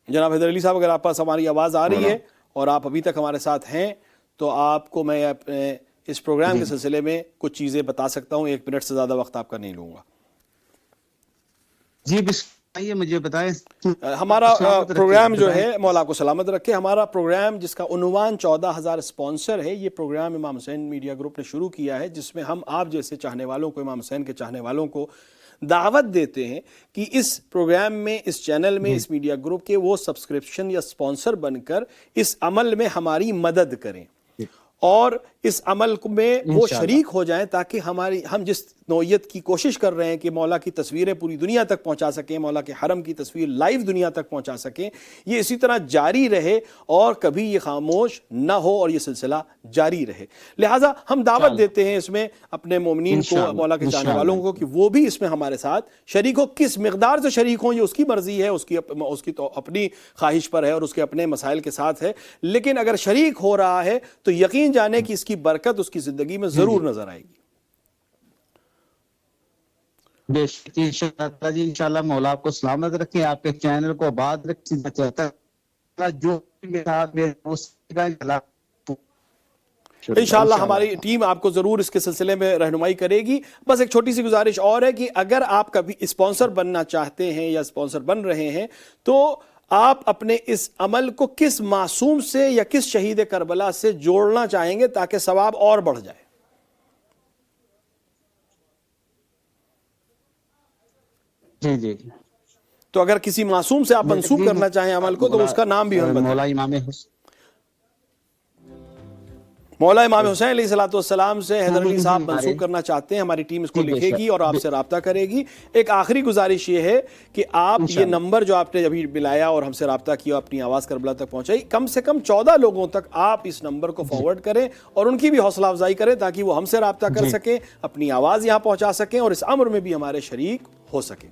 جناب حیدر علی صاحب، اگر آپ پاس ہماری آواز آ رہی ہے اور آپ ابھی تک ہمارے ساتھ ہیں تو آپ کو میں اپنے اس پروگرام کے سلسلے میں کچھ چیزیں بتا سکتا ہوں۔ 1 منٹ سے زیادہ وقت آپ کا نہیں لوں گا۔ جی آئیے مجھے بتائیں۔ ہمارا پروگرام جو ہے، مولا آپ کو سلامت رکھے، ہمارا پروگرام جس کا عنوان 14,000 اسپانسر ہے، یہ پروگرام امام حسین میڈیا گروپ نے شروع کیا ہے، جس میں ہم آپ جیسے چاہنے والوں کو، امام حسین کے چاہنے والوں کو دعوت دیتے ہیں کہ اس پروگرام میں، اس چینل میں، اس میڈیا گروپ کے وہ سبسکرپشن یا اسپانسر بن کر اس عمل میں ہماری مدد کریں اور اس عمل میں وہ شریک ہو جائیں تاکہ ہم جس نوعیت کی کوشش کر رہے ہیں کہ مولا کی تصویریں پوری دنیا تک پہنچا سکیں، مولا کے حرم کی تصویر لائیو دنیا تک پہنچا سکیں، یہ اسی طرح جاری رہے اور کبھی یہ خاموش نہ ہو اور یہ سلسلہ جاری رہے۔ لہٰذا ہم دعوت دیتے ہیں اس میں اپنے مومنین کو، مولا کے چاہنے والوں کو، کہ وہ بھی اس میں ہمارے ساتھ شریک ہو۔ کس مقدار سے شریک ہوں یہ اس کی مرضی ہے، اس کی تو اپنی خواہش پر ہے اور اس کے اپنے مسائل کے ساتھ ہے، لیکن اگر شریک ہو رہا ہے تو یقین جانے کہ اس کی برکت اس کی زندگی میں ضرور نظر آئے گی۔ بے شک انشاءاللہ جی، انشاءاللہ مولا آپ کو سلامت رکھیں، آپ کے چینل کو آباد رکھیں، چاہتا ہے جو انشاءاللہ ہماری ٹیم آپ کو ضرور اس کے سلسلے میں رہنمائی کرے گی۔ بس ایک چھوٹی سی گزارش اور ہے کہ اگر آپ کبھی اسپانسر بننا چاہتے ہیں یا اسپانسر بن رہے ہیں تو آپ اپنے اس عمل کو کس معصوم سے یا کس شہید کربلا سے جوڑنا چاہیں گے تاکہ ثواب اور بڑھ جائے؟ جی جی جی، تو اگر کسی معصوم سے آپ منسوب کرنا چاہیں عمل کو تو اس کا نام بھی ہم بتائیں۔ مولا امام حسین علیہ السلام سے حیدر علی صاحب منسوب کرنا چاہتے ہیں، ہماری ٹیم اس کو لکھے گی اور آپ سے رابطہ کرے گی۔ ایک آخری گزارش یہ ہے کہ آپ یہ نمبر جو آپ نے ابھی ملایا اور ہم سے رابطہ کیا، اپنی آواز کربلا تک پہنچائی، کم سے کم 14 لوگوں تک آپ اس نمبر کو فارورڈ کریں اور ان کی بھی حوصلہ افزائی کریں تاکہ وہ ہم سے رابطہ کر سکیں، اپنی آواز یہاں پہنچا سکیں اور اس امر میں بھی ہمارے شریک ہو سکیں۔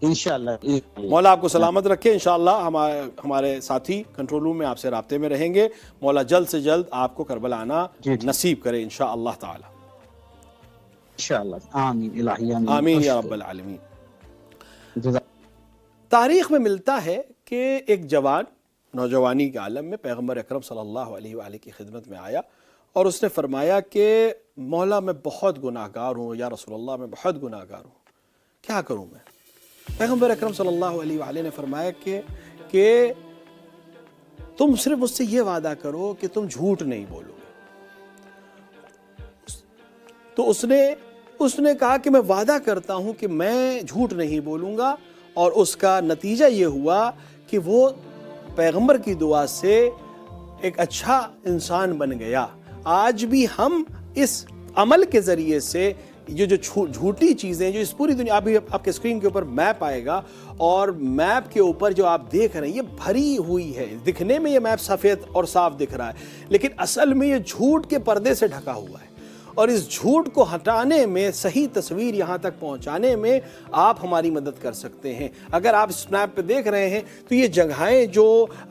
انشاءاللہ مولا آپ کو سلامت رکھے۔ انشاءاللہ ہمارے ساتھی کنٹرول روم میں آپ سے رابطے میں رہیں گے۔ مولا جلد سے جلد آپ کو کربلا آنا نصیب کرے انشاءاللہ تعالی۔ انشاءاللہ آمین الہی آمین یا رب العالمین۔ تاریخ میں ملتا ہے کہ ایک جوان نوجوانی کے عالم میں پیغمبر اکرم صلی اللہ علیہ وآلہ کی خدمت میں آیا اور اس نے فرمایا کہ مولا میں بہت گناہ گار ہوں، یا رسول اللہ میں بہت گناہ گار ہوں، کیا کروں میں؟ پیغمبر اکرم صلی اللہ علیہ وآلہ نے فرمایا کہ تم صرف مجھ سے یہ وعدہ کرو کہ تم جھوٹ نہیں بولو گے۔ تو اس نے کہا کہ میں وعدہ کرتا ہوں کہ میں جھوٹ نہیں بولوں گا، اور اس کا نتیجہ یہ ہوا کہ وہ پیغمبر کی دعا سے ایک اچھا انسان بن گیا۔ آج بھی ہم اس عمل کے ذریعے سے جو جھوٹی چیزیں جو اس پوری دنیا، ابھی آپ کے اسکرین کے اوپر میپ آئے گا اور میپ کے اوپر جو آپ دیکھ رہے ہیں یہ بھری ہوئی ہے، دکھنے میں یہ میپ سفید اور صاف دکھ رہا ہے لیکن اصل میں یہ جھوٹ کے پردے سے ڈھکا ہوا ہے، اور اس جھوٹ کو ہٹانے میں، صحیح تصویر یہاں تک پہنچانے میں آپ ہماری مدد کر سکتے ہیں۔ اگر آپ اسنیپ پہ دیکھ رہے ہیں تو یہ جگہیں جو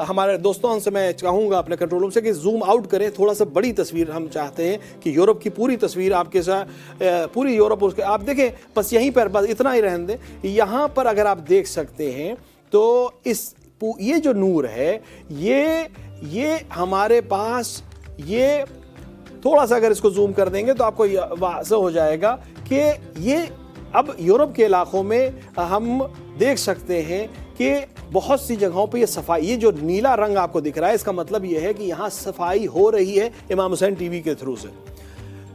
ہمارے دوستوں سے میں چاہوں گا اپنے کنٹرول روم سے کہ زوم آؤٹ کریں، تھوڑا سا بڑی تصویر ہم چاہتے ہیں کہ یورپ کی پوری تصویر آپ کے ساتھ، پوری یورپ اس کے آپ دیکھیں، بس یہیں پر بس اتنا ہی رہن دیں۔ یہاں پر اگر آپ دیکھ سکتے ہیں تو یہ جو نور ہے یہ ہمارے پاس، یہ تھوڑا سا اگر اس کو زوم کر دیں گے تو آپ کو واضح ہو جائے گا کہ یہ اب یورپ کے علاقوں میں ہم دیکھ سکتے ہیں کہ بہت سی جگہوں پہ یہ صفائی، یہ جو نیلا رنگ آپ کو دکھ رہا ہے اس کا مطلب یہ ہے کہ یہاں صفائی ہو رہی ہے امام حسین ٹی وی کے تھرو سے۔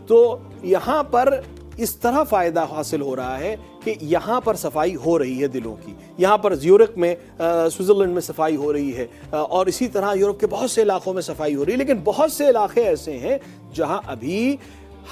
تو یہاں پر اس طرح فائدہ حاصل ہو رہا ہے کہ یہاں پر صفائی ہو رہی ہے دلوں کی، یہاں پر زیورخ میں، سوئٹزرلینڈ میں صفائی ہو رہی ہے، اور اسی طرح یورپ کے بہت سے علاقوں میں صفائی ہو رہی ہے، لیکن بہت سے علاقے ایسے ہیں جہاں ابھی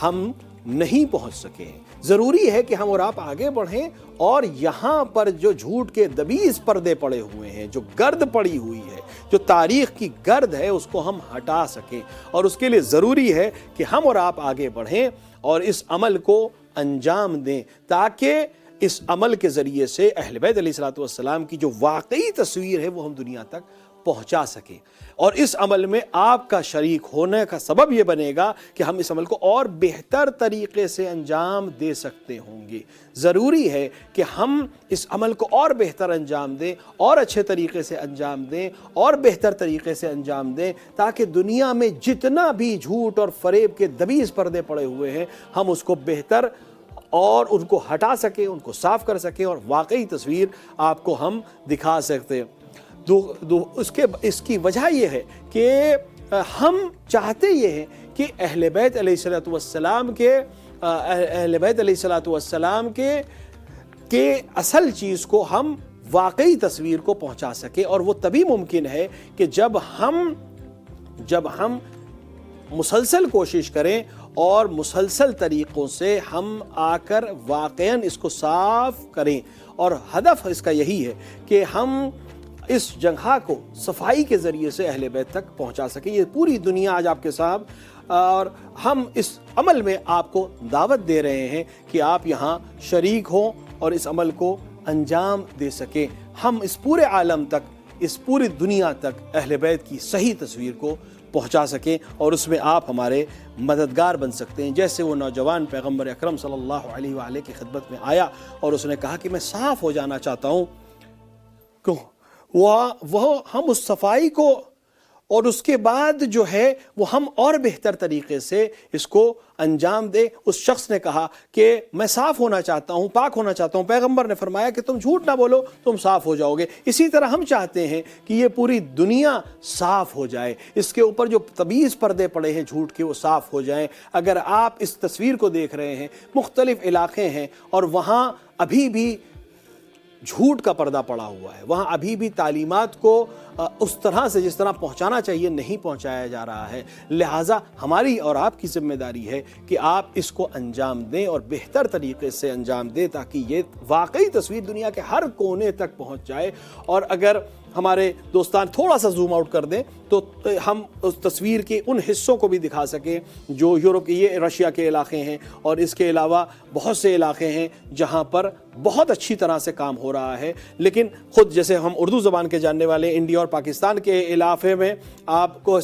ہم نہیں پہنچ سکے ہیں۔ ضروری ہے کہ ہم اور آپ آگے بڑھیں اور یہاں پر جو جھوٹ کے دبیز پردے پڑے ہوئے ہیں، جو گرد پڑی ہوئی ہے، جو تاریخ کی گرد ہے، اس کو ہم ہٹا سکیں، اور اس کے لیے ضروری ہے کہ ہم اور آپ آگے بڑھیں اور اس عمل کو انجام دیں تاکہ اس عمل کے ذریعے سے اہل بیت علیہ السلام کی جو واقعی تصویر ہے وہ ہم دنیا تک پہنچا سکیں۔ اور اس عمل میں آپ کا شریک ہونے کا سبب یہ بنے گا کہ ہم اس عمل کو اور بہتر طریقے سے انجام دے سکتے ہوں گے۔ ضروری ہے کہ ہم اس عمل کو اور بہتر انجام دیں، اور اچھے طریقے سے انجام دیں، اور بہتر طریقے سے انجام دیں، تاکہ دنیا میں جتنا بھی جھوٹ اور فریب کے دبیز پردے پڑے ہوئے ہیں ہم اس کو بہتر اور ان کو ہٹا سکیں، ان کو صاف کر سکیں، اور واقعی تصویر آپ کو ہم دکھا سکتے ہیں۔ اس کی وجہ یہ ہے کہ ہم چاہتے یہ ہیں کہ اہل بیت علیہ السلام کے اصل چیز کو ہم واقعی تصویر کو پہنچا سکیں، اور وہ تبھی ممکن ہے کہ جب ہم جب ہم مسلسل کوشش کریں اور مسلسل طریقوں سے ہم آ کر واقعاً اس کو صاف کریں، اور ہدف اس کا یہی ہے کہ ہم اس جگہ کو صفائی کے ذریعے سے اہل بیت تک پہنچا سکیں۔ یہ پوری دنیا آج آپ کے ساتھ، اور ہم اس عمل میں آپ کو دعوت دے رہے ہیں کہ آپ یہاں شریک ہوں اور اس عمل کو انجام دے سکیں۔ ہم اس پورے عالم تک، اس پوری دنیا تک اہل بیت کی صحیح تصویر کو پہنچا سکیں، اور اس میں آپ ہمارے مددگار بن سکتے ہیں۔ جیسے وہ نوجوان پیغمبر اکرم صلی اللہ علیہ وآلہ کی خدمت میں آیا اور اس نے کہا کہ میں صاف ہو جانا چاہتا ہوں، وہ ہم اس صفائی کو، اور اس کے بعد جو ہے وہ ہم اور بہتر طریقے سے اس کو انجام دیں۔ اس شخص نے کہا کہ میں صاف ہونا چاہتا ہوں، پاک ہونا چاہتا ہوں۔ پیغمبر نے فرمایا کہ تم جھوٹ نہ بولو، تم صاف ہو جاؤ گے۔ اسی طرح ہم چاہتے ہیں کہ یہ پوری دنیا صاف ہو جائے، اس کے اوپر جو تمیز پردے پڑے ہیں جھوٹ کے وہ صاف ہو جائیں۔ اگر آپ اس تصویر کو دیکھ رہے ہیں، مختلف علاقے ہیں اور وہاں ابھی بھی جھوٹ کا پردہ پڑا ہوا ہے، وہاں ابھی بھی تعلیمات کو اس طرح سے جس طرح پہنچانا چاہیے نہیں پہنچایا جا رہا ہے، لہٰذا ہماری اور آپ کی ذمہ داری ہے کہ آپ اس کو انجام دیں اور بہتر طریقے سے انجام دیں، تاکہ یہ واقعی تصویر دنیا کے ہر کونے تک پہنچ جائے۔ اور اگر ہمارے دوستان تھوڑا سا زوم آؤٹ کر دیں تو ہم اس تصویر کے ان حصوں کو بھی دکھا سکیں جو یورپ، یہ رشیا کے علاقے ہیں، اور اس کے علاوہ بہت سے علاقے ہیں جہاں پر بہت اچھی طرح سے کام ہو رہا ہے۔ لیکن خود جیسے ہم اردو زبان کے جاننے والے انڈیا اور پاکستان کے علاقے میں آپ کو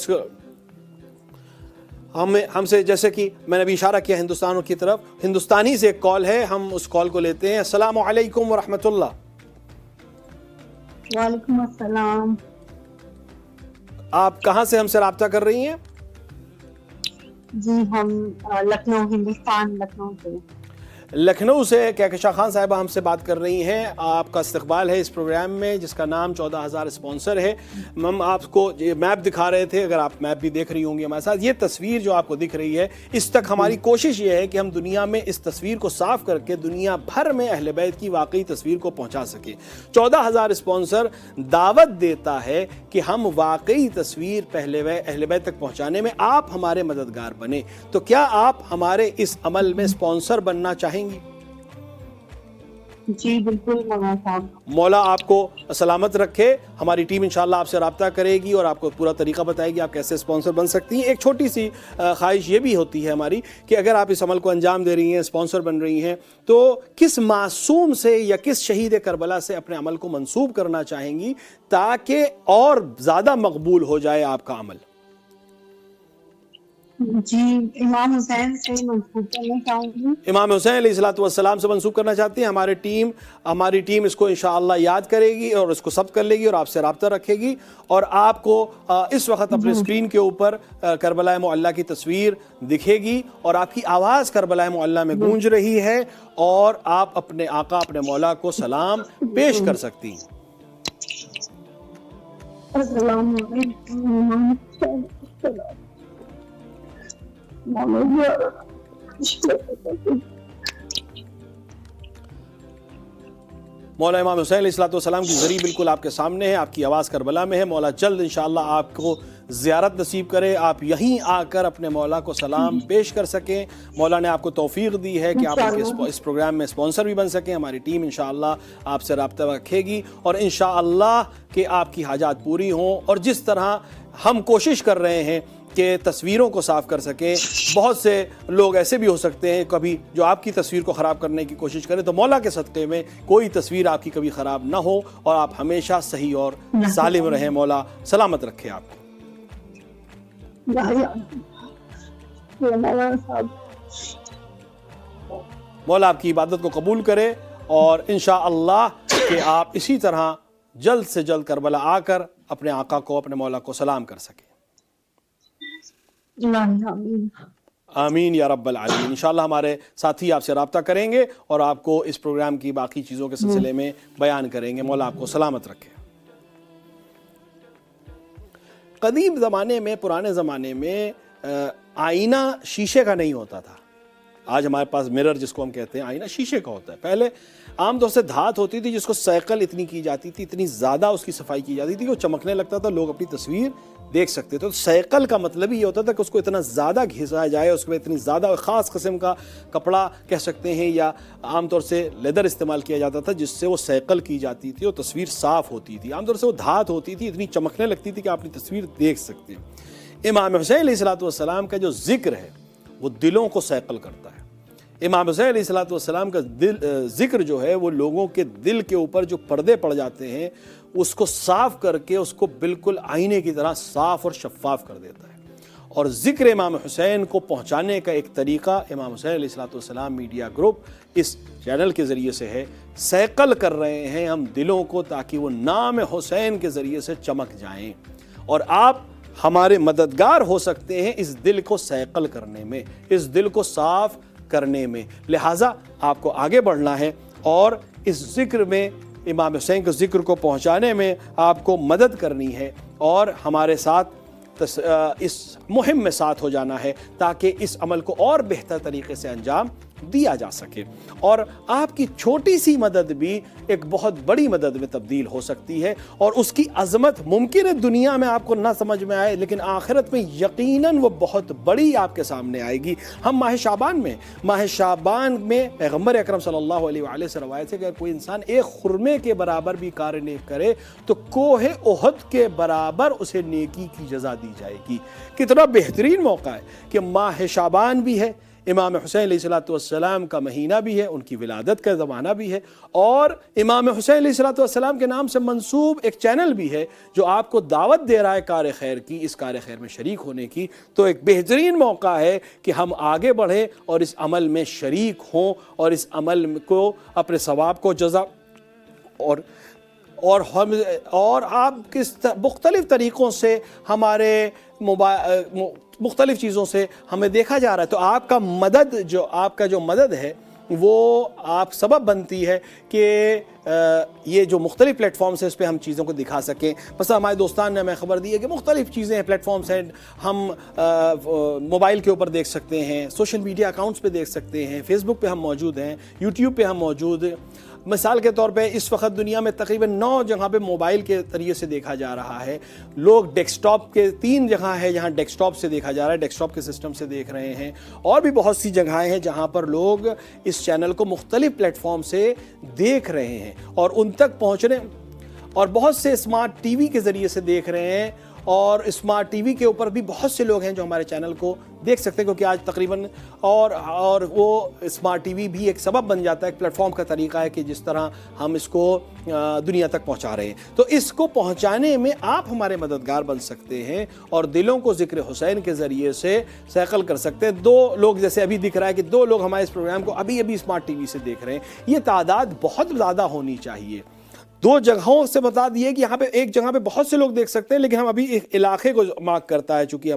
ہم سے، جیسے کہ میں نے ابھی اشارہ کیا ہندوستان کی طرف، ہندوستانی سے ایک کال ہے، ہم اس کال کو لیتے ہیں۔ السلام علیکم ورحمۃ اللہ۔ وعلیکم السلام۔ آپ کہاں سے ہم سے رابطہ کر رہی ہیں؟ جی ہم لکھنؤ، ہندوستان، لکھنؤ سے۔ لکھنؤ سے کہکشاں خان صاحبہ ہم سے بات کر رہی ہیں۔ آپ کا استقبال ہے اس پروگرام میں جس کا نام 14,000 اسپانسر ہے۔ ہم آپ کو میپ دکھا رہے تھے، اگر آپ میپ بھی دیکھ رہی ہوں گی ہمارے ساتھ۔ یہ تصویر جو آپ کو دکھ رہی ہے، اس تک ہماری کوشش یہ ہے کہ ہم دنیا میں اس تصویر کو صاف کر کے دنیا بھر میں اہل بیت کی واقعی تصویر کو پہنچا سکیں۔ 14,000 اسپانسر دعوت دیتا ہے کہ ہم واقعی تصویر اہل بیت تک پہنچانے میں آپ ہمارے مددگار بنیں۔ تو کیا آپ ہمارے اس عمل میں اسپانسر بننا چاہیں گی؟ جی بالکل مولانا صاحب۔ مولا آپ کو سلامت رکھے۔ ہماری ٹیم انشاءاللہ آپ سے رابطہ کرے گی اور آپ کو پورا طریقہ بتائے گی آپ کیسے اسپانسر بن سکتی ہیں۔ ایک چھوٹی سی خواہش یہ بھی ہوتی ہے ہماری کہ اگر آپ اس عمل کو انجام دے رہی ہیں، اسپانسر بن رہی ہیں، تو کس معصوم سے یا کس شہید کربلا سے اپنے عمل کو منسوب کرنا چاہیں گی تاکہ اور زیادہ مقبول ہو جائے آپ کا عمل؟ جی امام حسین سے منسوب کرنا چاہوں گی۔ امام حسین علیہ الصلوۃ والسلام سے منسوب کرنا چاہتے ہیں۔ ہماری ٹیم اس کو انشاءاللہ یاد کرے گی اور اس کو ثبت کر لے گی اور آپ سے رابطہ رکھے گی، اور آپ کو اس وقت اپنے اسکرین کے اوپر کربلا معلیٰ کی تصویر دکھے گی اور آپ کی آواز کربلا معلیٰ میں گونج رہی ہے، اور آپ اپنے آقا، اپنے مولا کو سلام پیش کر سکتی ہیں۔ السلام علیکم۔ مولا امام حسین علیہ الصلوۃ والسلام کی ذریعہ بالکل آپ کے سامنے ہے، آپ کی آواز کربلا میں ہے۔ مولا جلد انشاءاللہ آپ کو زیارت نصیب کرے، آپ یہیں آ کر اپنے مولا کو سلام پیش کر سکیں۔ مولا نے آپ کو توفیق دی ہے کہ آپ اس پروگرام میں اسپانسر بھی بن سکیں۔ ہماری ٹیم انشاءاللہ آپ سے رابطہ رکھے گی اور انشاءاللہ کہ آپ کی حاجات پوری ہوں، اور جس طرح ہم کوشش کر رہے ہیں کہ تصویروں کو صاف کر سکیں، بہت سے لوگ ایسے بھی ہو سکتے ہیں کبھی جو آپ کی تصویر کو خراب کرنے کی کوشش کریں، تو مولا کے صدقے میں کوئی تصویر آپ کی کبھی خراب نہ ہو اور آپ ہمیشہ صحیح اور سالم رہیں۔ مولا سلامت رکھے آپ کو۔ مولا آپ کی عبادت کو قبول کرے، اور انشاءاللہ کہ آپ اسی طرح جلد سے جلد کربلا آ کر اپنے آقا کو، اپنے مولا کو سلام کر سکیں۔ آمین یا رب العالمین۔ انشاءاللہ ہمارے ساتھی آپ سے رابطہ کریں گے اور آپ کو اس پروگرام کی باقی چیزوں کے سلسلے میں بیان کریں گے۔ مولا آپ کو سلامت رکھے۔ قدیم زمانے میں، پرانے زمانے میں آئینہ شیشے کا نہیں ہوتا تھا، آج ہمارے پاس مرر جس کو ہم کہتے ہیں آئینہ شیشے کا ہوتا ہے. پہلے عام طور سے دھات ہوتی تھی جس کو سیکل اتنی کی جاتی تھی, اتنی زیادہ اس کی صفائی کی جاتی تھی کہ وہ چمکنے لگتا تھا, لوگ اپنی تصویر دیکھ سکتے تھے. تو سیکل کا مطلب ہی یہ ہوتا تھا کہ اس کو اتنا زیادہ گھسایا جائے, اس میں اتنی زیادہ خاص قسم کا کپڑا کہہ سکتے ہیں یا عام طور سے لیدر استعمال کیا جاتا تھا جس سے وہ سیکل کی جاتی تھی اور تصویر صاف ہوتی تھی. عام طور سے وہ دھات ہوتی تھی, اتنی چمکنے لگتی تھی کہ آپ اپنی تصویر دیکھ سکتے ہیں. امام حسین علیہ السلام کا جو ذکر ہے وہ دلوں کو سیکل کرتا ہے. امام حسین علیہ السلام کا ذکر جو ہے وہ لوگوں کے دل کے اوپر جو پردے پڑ جاتے ہیں اس کو صاف کر کے اس کو بالکل آئینے کی طرح صاف اور شفاف کر دیتا ہے. اور ذکر امام حسین کو پہنچانے کا ایک طریقہ امام حسین علیہ السلام میڈیا گروپ اس چینل کے ذریعے سے ہے. سیکل کر رہے ہیں ہم دلوں کو تاکہ وہ نام حسین کے ذریعے سے چمک جائیں, اور آپ ہمارے مددگار ہو سکتے ہیں اس دل کو سیکل کرنے میں, اس دل کو صاف کرنے میں. لہٰذا آپ کو آگے بڑھنا ہے اور اس ذکر میں امام حسین کے ذکر کو پہنچانے میں آپ کو مدد کرنی ہے اور ہمارے ساتھ اس مہم میں ساتھ ہو جانا ہے تاکہ اس عمل کو اور بہتر طریقے سے انجام دیا جا سکے. اور آپ کی چھوٹی سی مدد بھی ایک بہت بڑی مدد میں تبدیل ہو سکتی ہے, اور اس کی عظمت ممکن ہے دنیا میں آپ کو نہ سمجھ میں آئے لیکن آخرت میں یقیناً وہ بہت بڑی آپ کے سامنے آئے گی. ہم ماہ شعبان میں پیغمبر اکرم صلی اللہ علیہ وآلہ سے روایت ہے کہ اگر کوئی انسان ایک خرمے کے برابر بھی کار نیک کرے تو کوہ احد کے برابر اسے نیکی کی جزا دی جائے گی. کتنا بہترین موقع ہے کہ ماہ شعبان بھی ہے, امام حسین علیہ السلام کا مہینہ بھی ہے, ان کی ولادت کا زمانہ بھی ہے, اور امام حسین علیہ السلام کے نام سے منسوب ایک چینل بھی ہے جو آپ کو دعوت دے رہا ہے کار خیر کی, اس کار خیر میں شریک ہونے کی. تو ایک بہترین موقع ہے کہ ہم آگے بڑھیں اور اس عمل میں شریک ہوں اور اس عمل کو اپنے ثواب کو جزا اور آپ کس مختلف طریقوں سے ہمارے مختلف چیزوں سے ہمیں دیکھا جا رہا ہے. تو آپ کا جو مدد ہے وہ آپ سبب بنتی ہے کہ یہ جو مختلف پلیٹ فارمز ہیں اس پہ ہم چیزوں کو دکھا سکیں. بس ہمارے دوستان نے ہمیں خبر دی ہے کہ مختلف چیزیں ہیں, پلیٹ فارمز ہیں, ہم موبائل کے اوپر دیکھ سکتے ہیں, سوشل میڈیا اکاؤنٹس پہ دیکھ سکتے ہیں, فیس بک پہ ہم موجود ہیں, یوٹیوب پہ ہم موجود ہیں. مثال کے طور پہ اس وقت دنیا میں تقریباً 9 جگہ پہ موبائل کے ذریعے سے دیکھا جا رہا ہے. لوگ ڈیسک ٹاپ کے 3 جگہ ہے جہاں ڈیسک ٹاپ سے دیکھا جا رہا ہے, ڈیسک ٹاپ کے سسٹم سے دیکھ رہے ہیں, اور بھی بہت سی جگہیں ہیں جہاں پر لوگ اس چینل کو مختلف پلیٹ فارم سے دیکھ رہے ہیں اور ان تک پہنچنے, اور بہت سے اسمارٹ ٹی وی کے ذریعے سے دیکھ رہے ہیں, اور اسمارٹ ٹی وی کے اوپر بھی بہت سے لوگ ہیں جو ہمارے چینل کو دیکھ سکتے ہیں کیونکہ آج تقریباً اور وہ اسمارٹ ٹی وی بھی ایک سبب بن جاتا ہے, ایک پلیٹ فارم کا طریقہ ہے کہ جس طرح ہم اس کو دنیا تک پہنچا رہے ہیں. تو اس کو پہنچانے میں آپ ہمارے مددگار بن سکتے ہیں اور دلوں کو ذکر حسین کے ذریعے سے سیکل کر سکتے ہیں. 2 لوگ جیسے ابھی دکھ رہا ہے کہ 2 لوگ ہمارے اس پروگرام کو ابھی اسمارٹ ٹی وی سے دیکھ رہے ہیں, یہ تعداد بہت زیادہ ہونی چاہیے. 2 جگہوں سے بتا دیے کہ یہاں پہ ایک جگہ پہ بہت سے لوگ دیکھ سکتے ہیں, لیکن ہم ابھی ایک علاقے کو مارک کرتا ہے چونکہ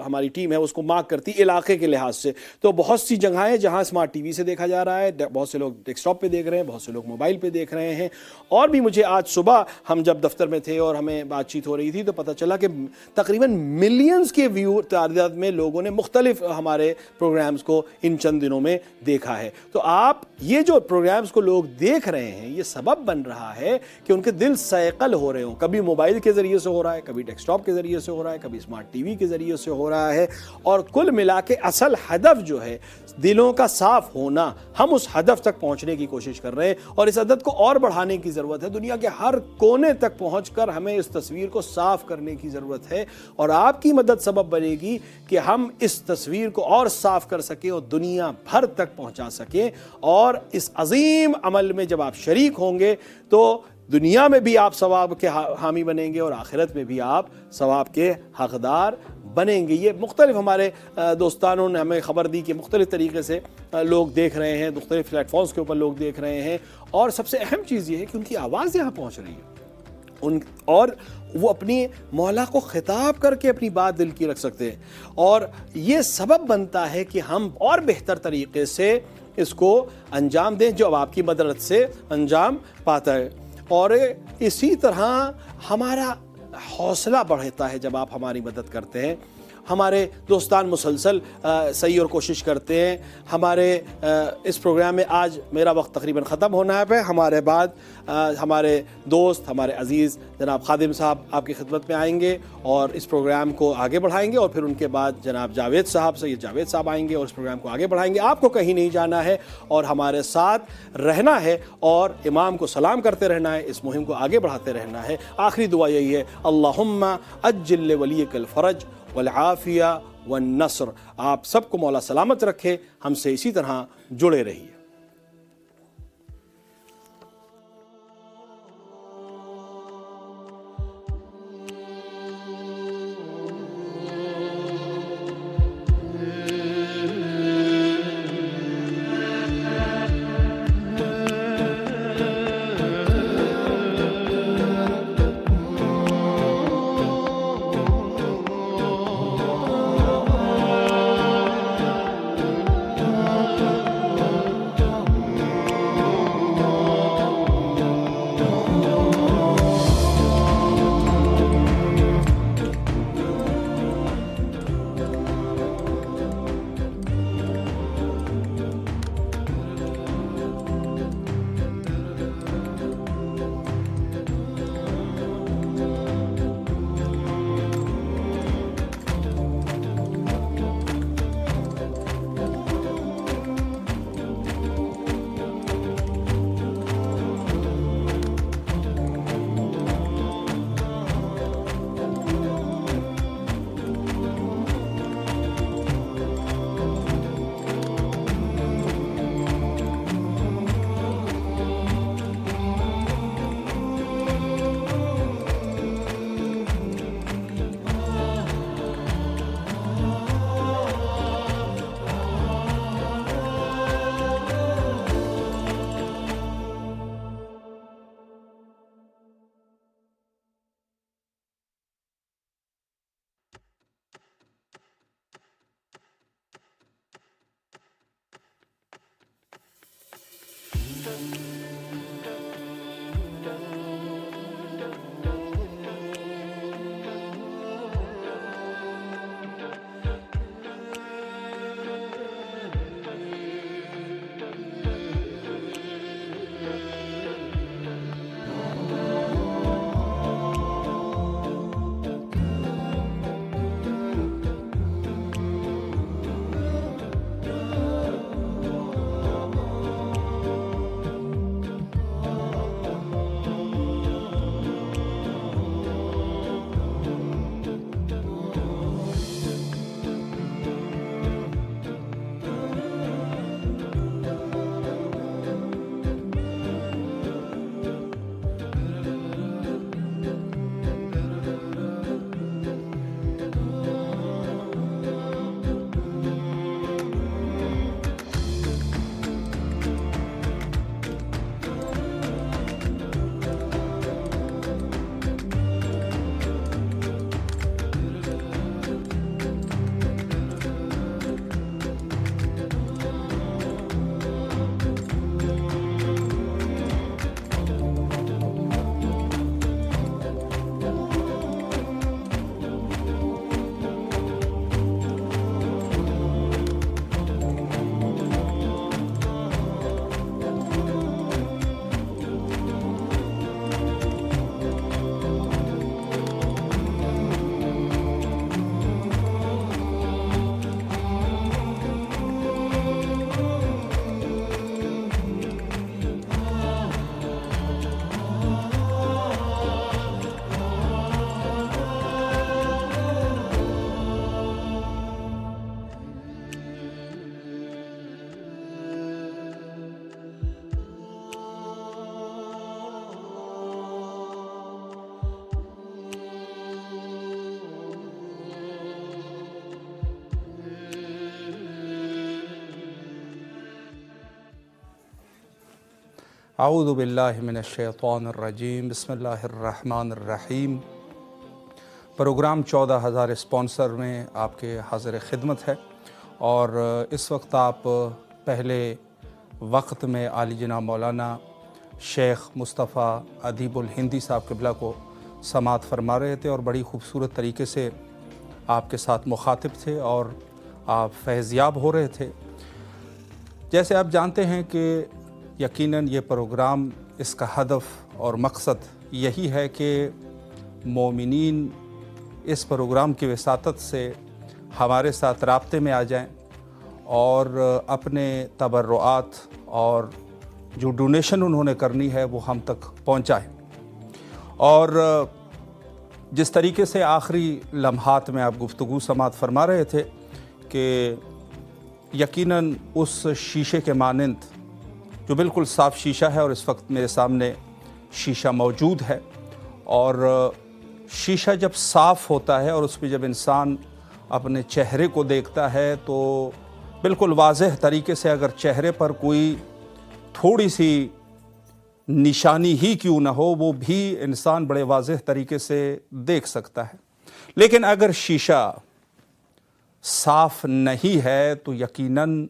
ہماری ٹیم ہے اس کو مارک کرتی ہے علاقے کے لحاظ سے. تو بہت سی جگہیں ہیں جہاں اسمارٹ ٹی وی سے دیکھا جا رہا ہے, بہت سے لوگ ڈیسک ٹاپ پہ دیکھ رہے ہیں, بہت سے لوگ موبائل پہ دیکھ رہے ہیں. اور بھی مجھے آج صبح ہم جب دفتر میں تھے اور ہمیں بات چیت ہو رہی تھی تو پتہ چلا کہ تقریباً ملینز کے تعداد میں لوگوں نے مختلف ہمارے پروگرامز کو ان چند دنوں میں دیکھا ہے. تو آپ یہ جو پروگرامز کو لوگ دیکھ رہے ہیں یہ سبب بن رہا ہے کہ ان کے دل سیکل ہو رہے ہوں. کبھی موبائل کے ذریعے سے ہو رہا ہے, کبھی ڈیسک ٹاپ کے ذریعے سے ہو رہا ہے, کبھی اسمارٹ ٹی وی کے ذریعے سے ہو رہا ہے. اور کل ملا کے اصل ہدف جو ہے دلوں کا صاف ہونا, ہم اس ہدف تک پہنچنے کی کوشش کر رہے ہیں اور اس عدد کو اور بڑھانے کی ضرورت ہے. دنیا کے ہر کونے تک پہنچ کر ہمیں اس تصویر کو صاف کرنے کی ضرورت ہے, اور آپ کی مدد سبب بنے گی کہ ہم اس تصویر کو اور صاف کر سکیں اور دنیا بھر تک پہنچا سکیں. اور اس عظیم عمل میں جب آپ شریک ہوں گے تو دنیا میں بھی آپ ثواب کے حامی بنیں گے اور آخرت میں بھی آپ ثواب کے حقدار بنیں گے. یہ مختلف ہمارے دوستانوں نے ہمیں خبر دی کہ مختلف طریقے سے لوگ دیکھ رہے ہیں, مختلف پلیٹ فارمز کے اوپر لوگ دیکھ رہے ہیں, اور سب سے اہم چیز یہ ہے کہ ان کی آواز یہاں پہنچ رہی ہے اور وہ اپنی مولا کو خطاب کر کے اپنی بات دل کی رکھ سکتے ہیں, اور یہ سبب بنتا ہے کہ ہم اور بہتر طریقے سے اس کو انجام دیں جو اب آپ کی مدد سے انجام پاتا ہے. اور اسی طرح ہمارا حوصلہ بڑھتا ہے جب آپ ہماری مدد کرتے ہیں. ہمارے دوستان مسلسل صحیح اور کوشش کرتے ہیں. ہمارے اس پروگرام میں آج میرا وقت تقریباً ختم ہونا ہے. ہمارے بعد ہمارے دوست ہمارے عزیز جناب خادم صاحب آپ کی خدمت میں آئیں گے اور اس پروگرام کو آگے بڑھائیں گے, اور پھر ان کے بعد جناب جاوید صاحب سید جاوید صاحب آئیں گے اور اس پروگرام کو آگے بڑھائیں گے. آپ کو کہیں نہیں جانا ہے اور ہمارے ساتھ رہنا ہے اور امام کو سلام کرتے رہنا ہے, اس مہم کو آگے بڑھاتے رہنا ہے. آخری دعا یہی ہے, اللہم عجل لولیک الفرج والعافیہ والنصر. آپ سب کو مولا سلامت رکھے, ہم سے اسی طرح جڑے رہیے. اعوذ باللہ من الشیطان الرجیم بسم اللہ الرحمن الرحیم۔ پروگرام 14,000 اسپانسر میں آپ کے حاضر خدمت ہے، اور اس وقت آپ پہلے وقت میں عالی جناب مولانا شیخ مصطفیٰ ادیب الہندی صاحب قبلہ کو سماعت فرما رہے تھے، اور بڑی خوبصورت طریقے سے آپ کے ساتھ مخاطب تھے اور آپ فیضیاب ہو رہے تھے۔ جیسے آپ جانتے ہیں کہ یقیناً یہ پروگرام، اس کا ہدف اور مقصد یہی ہے کہ مومنین اس پروگرام کی وساطت سے ہمارے ساتھ رابطے میں آ جائیں اور اپنے تبرعات اور جو ڈونیشن انہوں نے کرنی ہے وہ ہم تک پہنچائیں۔ اور جس طریقے سے آخری لمحات میں آپ گفتگو سماعت فرما رہے تھے کہ یقیناً اس شیشے کے مانند جو بالکل صاف شیشہ ہے، اور اس وقت میرے سامنے شیشہ موجود ہے، اور شیشہ جب صاف ہوتا ہے اور اس پہ جب انسان اپنے چہرے کو دیکھتا ہے تو بالکل واضح طریقے سے، اگر چہرے پر کوئی تھوڑی سی نشانی ہی کیوں نہ ہو، وہ بھی انسان بڑے واضح طریقے سے دیکھ سکتا ہے۔ لیکن اگر شیشہ صاف نہیں ہے تو یقیناً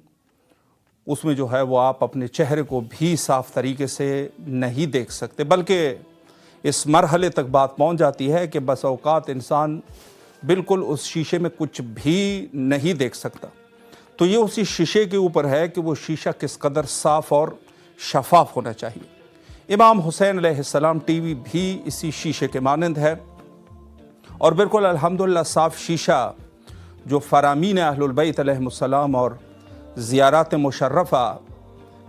اس میں جو ہے وہ آپ اپنے چہرے کو بھی صاف طریقے سے نہیں دیکھ سکتے، بلکہ اس مرحلے تک بات پہنچ جاتی ہے کہ بس اوقات انسان بالکل اس شیشے میں کچھ بھی نہیں دیکھ سکتا۔ تو یہ اسی شیشے کے اوپر ہے کہ وہ شیشہ کس قدر صاف اور شفاف ہونا چاہیے۔ امام حسین علیہ السلام ٹی وی بھی اسی شیشے کے مانند ہے، اور بالکل الحمدللہ صاف شیشہ جو فرامین اہل البیت علیہم السلام اور زیارات مشرفہ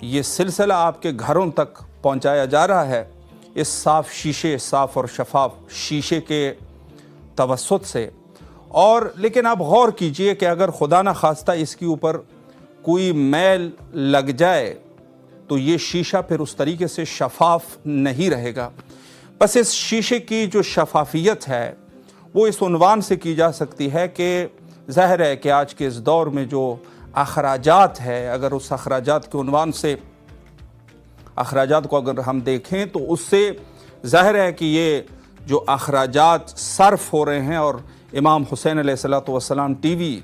یہ سلسلہ آپ کے گھروں تک پہنچایا جا رہا ہے، اس صاف شیشے، صاف اور شفاف شیشے کے توسط سے۔ اور لیکن آپ غور کیجئے کہ اگر خدا نہ خواستہ اس کے اوپر کوئی میل لگ جائے تو یہ شیشہ پھر اس طریقے سے شفاف نہیں رہے گا۔ بس اس شیشے کی جو شفافیت ہے وہ اس عنوان سے کی جا سکتی ہے کہ ظاہر ہے کہ آج کے اس دور میں جو اخراجات ہے، اگر اس اخراجات کے عنوان سے اخراجات کو اگر ہم دیکھیں تو اس سے ظاہر ہے کہ یہ جو اخراجات صرف ہو رہے ہیں، اور امام حسین علیہ السلام ٹی وی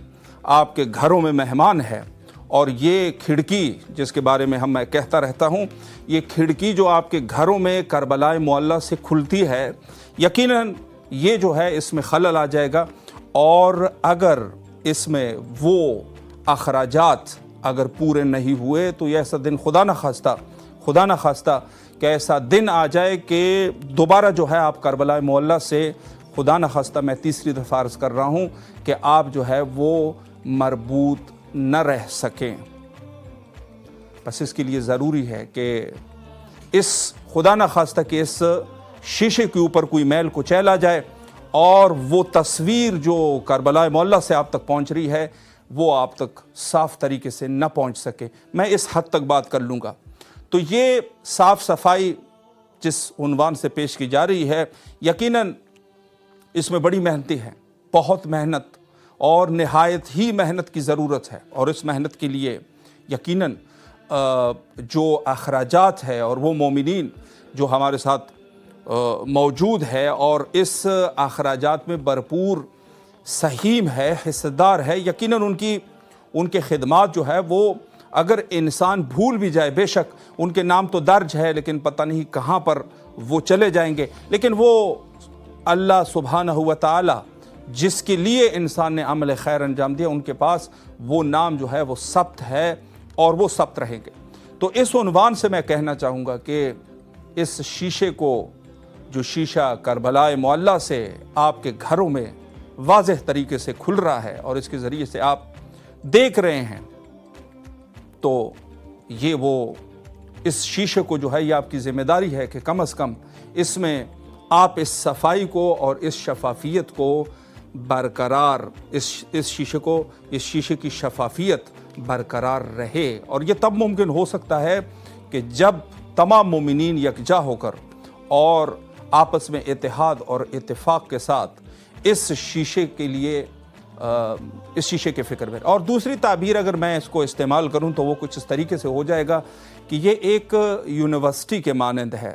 آپ کے گھروں میں مہمان ہے، اور یہ کھڑکی جس کے بارے میں میں کہتا رہتا ہوں، یہ کھڑکی جو آپ کے گھروں میں کربلائے معلیٰ سے کھلتی ہے، یقیناً یہ جو ہے اس میں خلل آ جائے گا، اور اگر اس میں وہ اخراجات اگر پورے نہیں ہوئے تو یہ ایسا دن خدا نہ خواستہ کہ ایسا دن آ جائے کہ دوبارہ جو ہے آپ کربلائے معلیٰ سے خدا نہ خواستہ، میں تیسری دفعہ عرض کر رہا ہوں کہ آپ جو ہے وہ مربوط نہ رہ سکیں۔ بس اس کے لیے ضروری ہے کہ اس خدا نہ خواستہ کہ اس شیشے کے اوپر کوئی میل کچیل آ جائے اور وہ تصویر جو کربلائے معلیٰ سے آپ تک پہنچ رہی ہے وہ آپ تک صاف طریقے سے نہ پہنچ سکے۔ میں اس حد تک بات کر لوں گا۔ تو یہ صاف صفائی جس عنوان سے پیش کی جا رہی ہے، یقیناً اس میں بڑی محنتیں ہیں، بہت محنت اور نہایت ہی محنت کی ضرورت ہے، اور اس محنت کے لیے یقیناً جو اخراجات ہے اور وہ مومنین جو ہمارے ساتھ موجود ہے اور اس اخراجات میں بھرپور سہیم ہے، حصہ دار ہے، یقیناً ان کے خدمات جو ہے وہ اگر انسان بھول بھی جائے، بے شک ان کے نام تو درج ہے لیکن پتہ نہیں کہاں پر وہ چلے جائیں گے، لیکن وہ اللہ سبحانہ و تعالی جس کے لیے انسان نے عمل خیر انجام دیا، ان کے پاس وہ نام جو ہے وہ ثبت ہے اور وہ ثبت رہیں گے۔ تو اس عنوان سے میں کہنا چاہوں گا کہ اس شیشے کو، جو شیشہ کربلائے معلیٰ سے آپ کے گھروں میں واضح طریقے سے کھل رہا ہے اور اس کے ذریعے سے آپ دیکھ رہے ہیں، تو یہ وہ اس شیشے کو جو ہے یہ آپ کی ذمہ داری ہے کہ کم از کم اس میں آپ اس صفائی کو اور اس شفافیت کو برقرار، اس شیشے کی شفافیت برقرار رہے، اور یہ تب ممکن ہو سکتا ہے کہ جب تمام مومنین یکجا ہو کر اور آپس میں اتحاد اور اتفاق کے ساتھ اس شیشے کے لیے اس شیشے کے فکر میں۔ اور دوسری تعبیر اگر میں اس کو استعمال کروں تو وہ کچھ اس طریقے سے ہو جائے گا کہ یہ ایک یونیورسٹی کے مانند ہے،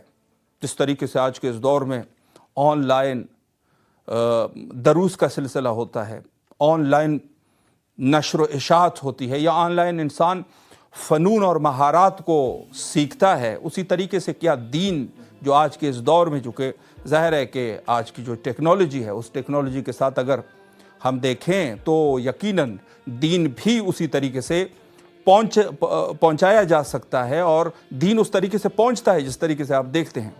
جس طریقے سے آج کے اس دور میں آن لائن دروس کا سلسلہ ہوتا ہے، آن لائن نشر و اشاعت ہوتی ہے، یا آن لائن انسان فنون اور مہارات کو سیکھتا ہے، اسی طریقے سے کیا دین جو آج کے اس دور میں، جو کہ ظاہر ہے کہ آج کی جو ٹیکنالوجی ہے اس ٹیکنالوجی کے ساتھ اگر ہم دیکھیں تو یقیناً دین بھی اسی طریقے سے پہنچایا جا سکتا ہے، اور دین اس طریقے سے پہنچتا ہے جس طریقے سے آپ دیکھتے ہیں۔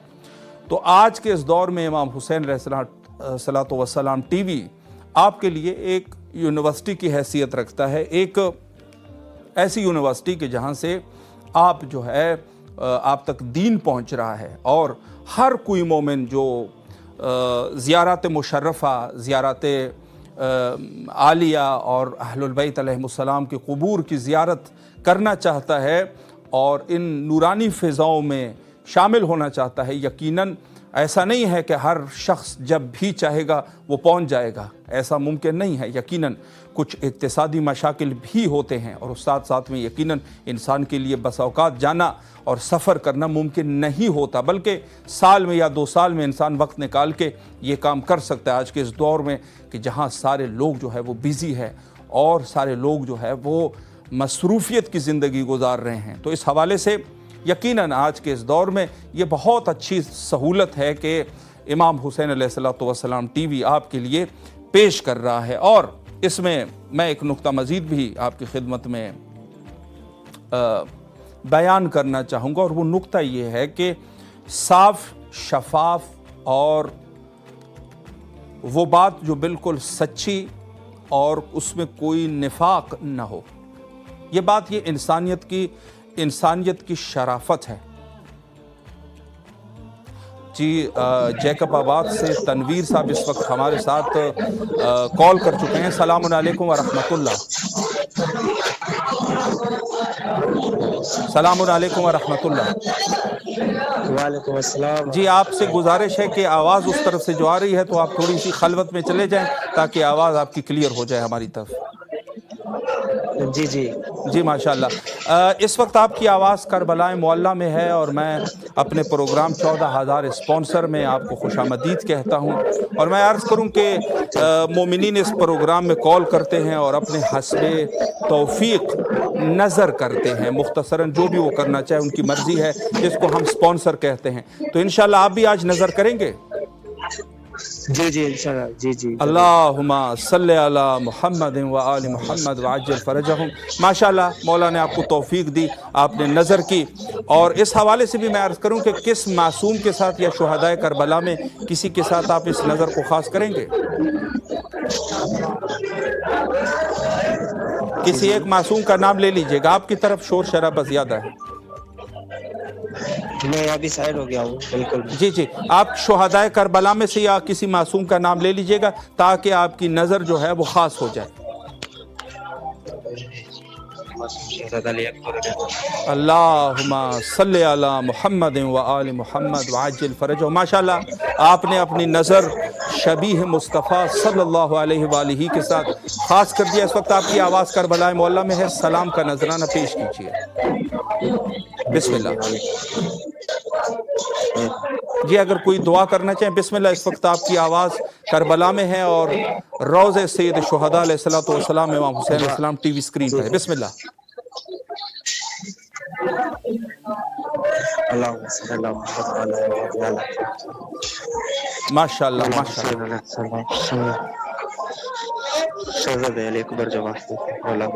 تو آج کے اس دور میں امام حسین علیہ الصلوۃ والسلام ٹی وی آپ کے لیے ایک یونیورسٹی کی حیثیت رکھتا ہے، ایک ایسی یونیورسٹی کہ جہاں سے آپ جو ہے آپ تک دین پہنچ رہا ہے، اور ہر کوئی مومن جو زیارات مشرفہ، زیارات عالیہ اور اہل البیت علیہم السلام کے قبور کی زیارت کرنا چاہتا ہے اور ان نورانی فضاؤں میں شامل ہونا چاہتا ہے، یقیناً ایسا نہیں ہے کہ ہر شخص جب بھی چاہے گا وہ پہنچ جائے گا، ایسا ممکن نہیں ہے۔ یقیناً کچھ اقتصادی مشاکل بھی ہوتے ہیں، اور ساتھ ساتھ میں یقیناً انسان کے لیے بس اوقات جانا اور سفر کرنا ممکن نہیں ہوتا، بلکہ سال میں یا 2 سال میں انسان وقت نکال کے یہ کام کر سکتا ہے۔ آج کے اس دور میں کہ جہاں سارے لوگ جو ہے وہ بیزی ہے اور سارے لوگ جو ہے وہ مصروفیت کی زندگی گزار رہے ہیں، تو اس حوالے سے یقیناً آج کے اس دور میں یہ بہت اچھی سہولت ہے کہ امام حسین علیہ الصلوۃ والسلام ٹی وی آپ کے لیے پیش کر رہا ہے۔ اور اس میں میں ایک نقطہ مزید بھی آپ کی خدمت میں بیان کرنا چاہوں گا، اور وہ نقطہ یہ ہے کہ صاف، شفاف اور وہ بات جو بالکل سچی اور اس میں کوئی نفاق نہ ہو، یہ بات یہ انسانیت کی شرافت ہے۔ جی جیکب آباد سے تنویر صاحب اس وقت ہمارے ساتھ کال کر چکے ہیں۔ السلام علیکم ورحمۃ اللہ۔ السلام علیکم ورحمۃ اللہ۔ وعلیکم السلام۔ جی آپ سے گزارش ہے کہ آواز اس طرف سے جو آ رہی ہے تو آپ تھوڑی سی خلوت میں چلے جائیں تاکہ آواز آپ کی کلیئر ہو جائے ہماری طرف۔ جی جی جی ماشاءاللہ۔ اس وقت آپ کی آواز کربلا معلیٰ میں ہے، اور میں اپنے پروگرام 14,000 اسپانسر میں آپ کو خوش آمدید کہتا ہوں، اور میں عرض کروں کہ مومنین اس پروگرام میں کال کرتے ہیں اور اپنے حسب توفیق نظر کرتے ہیں، مختصراً جو بھی وہ کرنا چاہے ان کی مرضی ہے، جس کو ہم اسپانسر کہتے ہیں۔ تو انشاءاللہ آپ بھی آج نظر کریں گے؟ جی جی انشاءاللہ۔ جی جی اللہم صلی علی محمد و آل محمد وعجل فرجہم۔ ماشاءاللہ مولا نے آپ کو توفیق دی، آپ نے نظر کی، اور اس حوالے سے بھی میں عرض کروں کہ کس معصوم کے ساتھ یا شہدائے کربلا میں کسی کے ساتھ آپ اس نظر کو خاص کریں گے؟ کسی ایک معصوم کا نام لے لیجئے گا، آپ کی طرف شور شرابہ زیادہ ہے۔ میں ابھی سائڈ ہو گیا ہوں بالکل۔ جی جی آپ شہدائے کربلا میں سے یا کسی معصوم کا نام لے لیجئے گا تاکہ آپ کی نظر جو ہے وہ خاص ہو جائے۔ اللہم صلی علی محمد و آل محمد وعجل فرجہ۔ ماشاءاللہ آپ نے اپنی نظر شبیہ مصطفیٰ صلی اللہ علیہ وآلہ کے ساتھ خاص کر دیا۔ اس وقت آپ کی آواز کربلا معلیٰ میں ہے، سلام کا نذرانہ پیش کیجیے۔ بسم اللہ۔ جی اگر کوئی دعا کرنا چاہیں بسم اللہ۔ اس وقت آپ کی آواز کربلا میں ہے اور روض سید شہداء علیہ السلام امام حسین علیہ السلام ٹی وی اسکرین پر ہے۔ بسم اللہ۔ ماشاءاللہ ماشاءاللہ۔ شہزاد علی اکبر جو واسطے مولا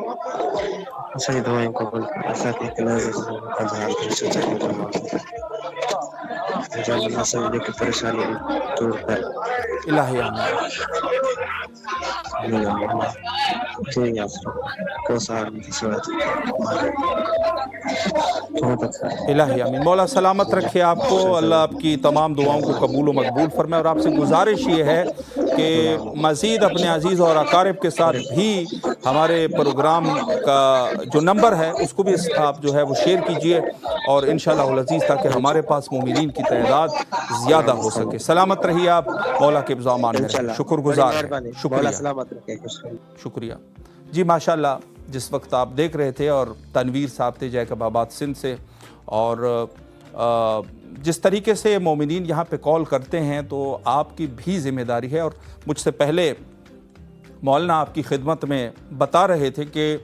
صحیح دعائیں قبول کر، اساتذہ کے نظر جب مسئلے کی پریشانی دور کر۔ الہی آمین۔ الہی آمین۔ مولا سلامت رکھے آپ کو، اللہ آپ کی تمام دعاؤں کو قبول و مقبول فرمائے، اور آپ سے گزارش یہ ہے کہ مزید اپنے عزیز اور اقارب کے ساتھ بھی ہمارے پروگرام کا جو نمبر ہے اس کو بھی آپ جو ہے وہ شیئر کیجئے، اور انشاءاللہ العزیز تاکہ ہمارے پاس مومنین کی تعداد زیادہ ہو سکے۔ سلامت رہیے آپ، مولا کے امان میں رہیے، شکر گزار ہیں۔ شکریہ۔ جی ماشاءاللہ جس وقت آپ دیکھ رہے تھے، اور تنویر صاحب تھے جیکب آباد سندھ سے، اور جس طریقے سے مومنین یہاں پہ کال کرتے ہیں تو آپ کی بھی ذمہ داری ہے، اور مجھ سے پہلے مولانا آپ کی خدمت میں بتا رہے تھے کہ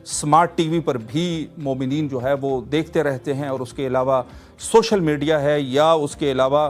سمارٹ ٹی وی پر بھی مومنین جو ہے وہ دیکھتے رہتے ہیں، اور اس کے علاوہ سوشل میڈیا ہے یا اس کے علاوہ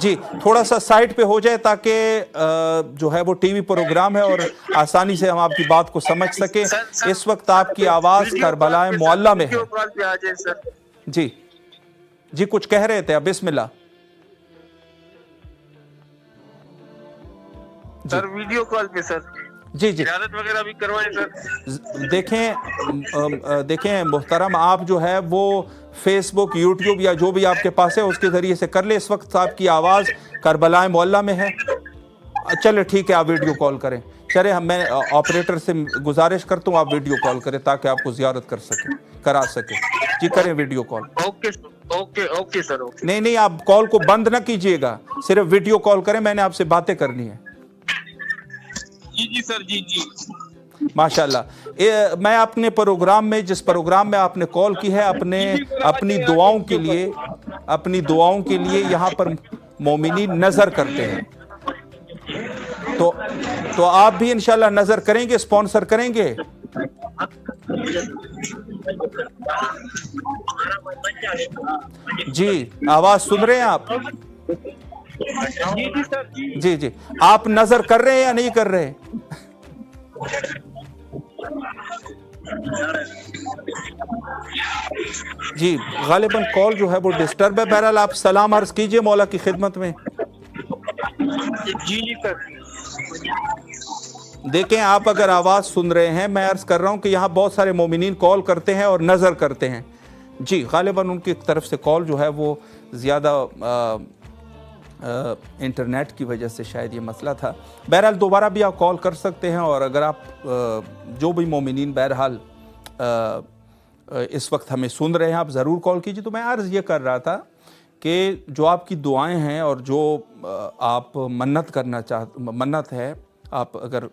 جی تھوڑا سا سائٹ پہ ہو جائے تاکہ جو ہے وہ ٹی وی پروگرام ہے اور آسانی سے ہم آپ کی بات کو سمجھ سکیں. اس وقت آپ کی آواز کربلا معلیٰ میں ہے. جی جی کچھ کہہ رہے تھے آپ, بسم اللہ. سر ویڈیو کال پہ سر جی جی زیارت وغیرہ بھی کروائیں سر. دیکھیں محترم, آپ جو ہے وہ فیس بک, یوٹیوب یا جو بھی آپ کے پاس ہے اس کے ذریعے سے کر لیں. اس وقت آپ کی آواز کربلا معلیٰ میں ہے. چلے ٹھیک ہے, آپ ویڈیو کال کریں. چلے میں آپریٹر سے گزارش کرتا ہوں آپ ویڈیو کال کریں تاکہ آپ کو زیارت کرا سکیں. جی کریں ویڈیو کال. Okay sir. نہیں آپ کال کو بند نہ کیجئے گا, صرف ویڈیو کال کریں, میں نے آپ سے باتیں کرنی ہے. جی سر جی. ماشاءاللہ. میں اپنے پروگرام میں, جس پروگرام میں آپ نے کال کی ہے, اپنی دعاؤں کے لیے یہاں پر مومنین نظر کرتے ہیں. تو آپ بھی انشاءاللہ نظر کریں گے, اسپانسر کریں گے. جی آواز سن رہے ہیں آپ؟ جی آپ نظر کر رہے ہیں یا نہیں کر رہے؟ جی غالباً کال جو ہے وہ ڈسٹرب ہے. بہرحال آپ سلام عرض کیجئے مولا کی خدمت میں. جی سر. دیکھیں آپ اگر آواز سن رہے ہیں, میں عرض کر رہا ہوں کہ یہاں بہت سارے مومنین کال کرتے ہیں اور نظر کرتے ہیں. جی غالباً ان کی طرف سے کال جو ہے وہ زیادہ انٹرنیٹ کی وجہ سے شاید یہ مسئلہ تھا. بہرحال دوبارہ بھی آپ کال کر سکتے ہیں, اور اگر آپ جو بھی مومنین بہرحال اس وقت ہمیں سن رہے ہیں آپ ضرور کال کیجیے. تو میں عرض یہ کر رہا تھا کہ جو آپ کی دعائیں ہیں اور جو آپ منت ہے, آپ اگر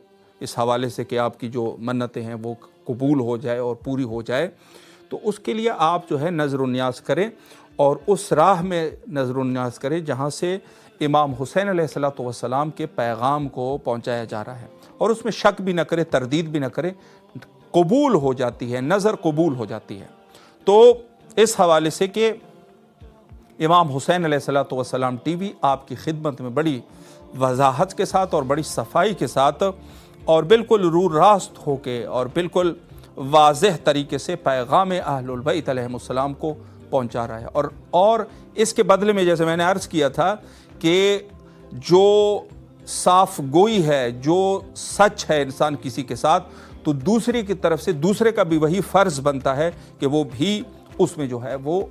اس حوالے سے کہ آپ کی جو منتیں ہیں وہ قبول ہو جائے اور پوری ہو جائے, تو اس کے لیے آپ جو ہے نظر و نیاز کریں, اور اس راہ میں نظر و نیاز کریں جہاں سے امام حسین علیہ السلام کے پیغام کو پہنچایا جا رہا ہے, اور اس میں شک بھی نہ کرے, تردید بھی نہ کرے, قبول ہو جاتی ہے, نظر قبول ہو جاتی ہے. تو اس حوالے سے کہ امام حسین علیہ السلام ٹی وی آپ کی خدمت میں بڑی وضاحت کے ساتھ اور بڑی صفائی کے ساتھ اور بالکل رو راست ہو کے اور بالکل واضح طریقے سے پیغام اہل البیت علیہم السلام کو پہنچا رہا ہے. اور اس کے بدلے میں جیسے میں نے عرض کیا تھا کہ جو صاف گوئی ہے, جو سچ ہے انسان کسی کے ساتھ, تو دوسرے کی طرف سے دوسرے کا بھی وہی فرض بنتا ہے کہ وہ بھی اس میں جو ہے وہ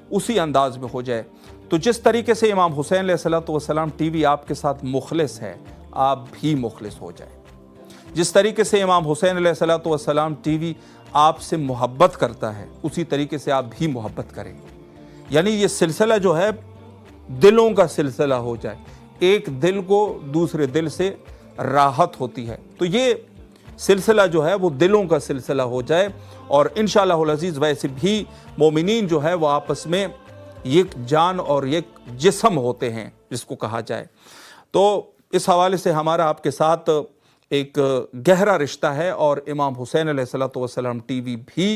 اسی انداز میں ہو جائے. تو جس طریقے سے امام حسین علیہ السلام ٹی وی آپ کے ساتھ مخلص ہے, آپ بھی مخلص ہو جائیں. جس طریقے سے امام حسین علیہ السلام ٹی وی آپ سے محبت کرتا ہے, اسی طریقے سے آپ بھی محبت کریں. یعنی یہ سلسلہ جو ہے دلوں کا سلسلہ ہو جائے, ایک دل کو دوسرے دل سے راحت ہوتی ہے, تو یہ سلسلہ جو ہے وہ دلوں کا سلسلہ ہو جائے. اور انشاءاللہ العزیز ویسے بھی مومنین جو ہے وہ آپس میں ایک جان اور ایک جسم ہوتے ہیں جس کو کہا جائے. تو اس حوالے سے ہمارا آپ کے ساتھ ایک گہرا رشتہ ہے, اور امام حسین علیہ السلام ٹی وی بھی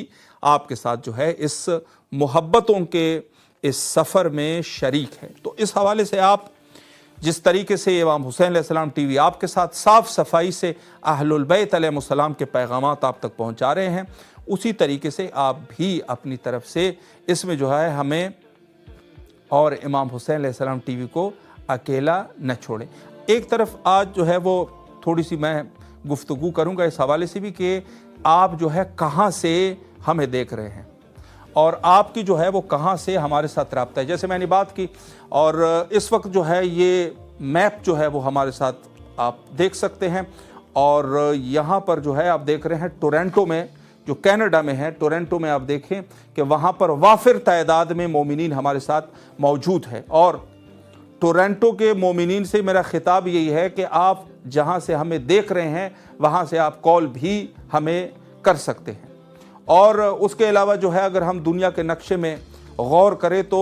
آپ کے ساتھ جو ہے اس محبتوں کے اس سفر میں شریک ہے. تو اس حوالے سے آپ جس طریقے سے امام حسین علیہ السلام ٹی وی آپ کے ساتھ صاف صفائی سے اہل البیت علیہ السلام کے پیغامات آپ تک پہنچا رہے ہیں, اسی طریقے سے آپ بھی اپنی طرف سے اس میں جو ہے ہمیں اور امام حسین علیہ السلام ٹی وی کو اکیلا نہ چھوڑیں. ایک طرف آج جو ہے وہ تھوڑی سی میں گفتگو کروں گا اس حوالے سے بھی کہ آپ جو ہے کہاں سے ہمیں دیکھ رہے ہیں اور آپ کی جو ہے وہ کہاں سے ہمارے ساتھ رابطہ ہے. جیسے میں نے بات کی, اور اس وقت جو ہے یہ میپ جو ہے وہ ہمارے ساتھ آپ دیکھ سکتے ہیں, اور یہاں پر جو ہے آپ دیکھ رہے ہیں ٹورنٹو میں, جو کینیڈا میں ہے, ٹورنٹو میں آپ دیکھیں کہ وہاں پر وافر تعداد میں مومنین ہمارے ساتھ موجود ہے. اور ٹورنٹو کے مومنین سے میرا خطاب یہی ہے کہ آپ جہاں سے ہمیں دیکھ رہے ہیں وہاں سے آپ کال بھی ہمیں کر سکتے ہیں. اور اس کے علاوہ جو ہے اگر ہم دنیا کے نقشے میں غور کریں تو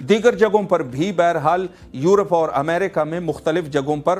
دیگر جگہوں پر بھی بہرحال یورپ اور امریکہ میں مختلف جگہوں پر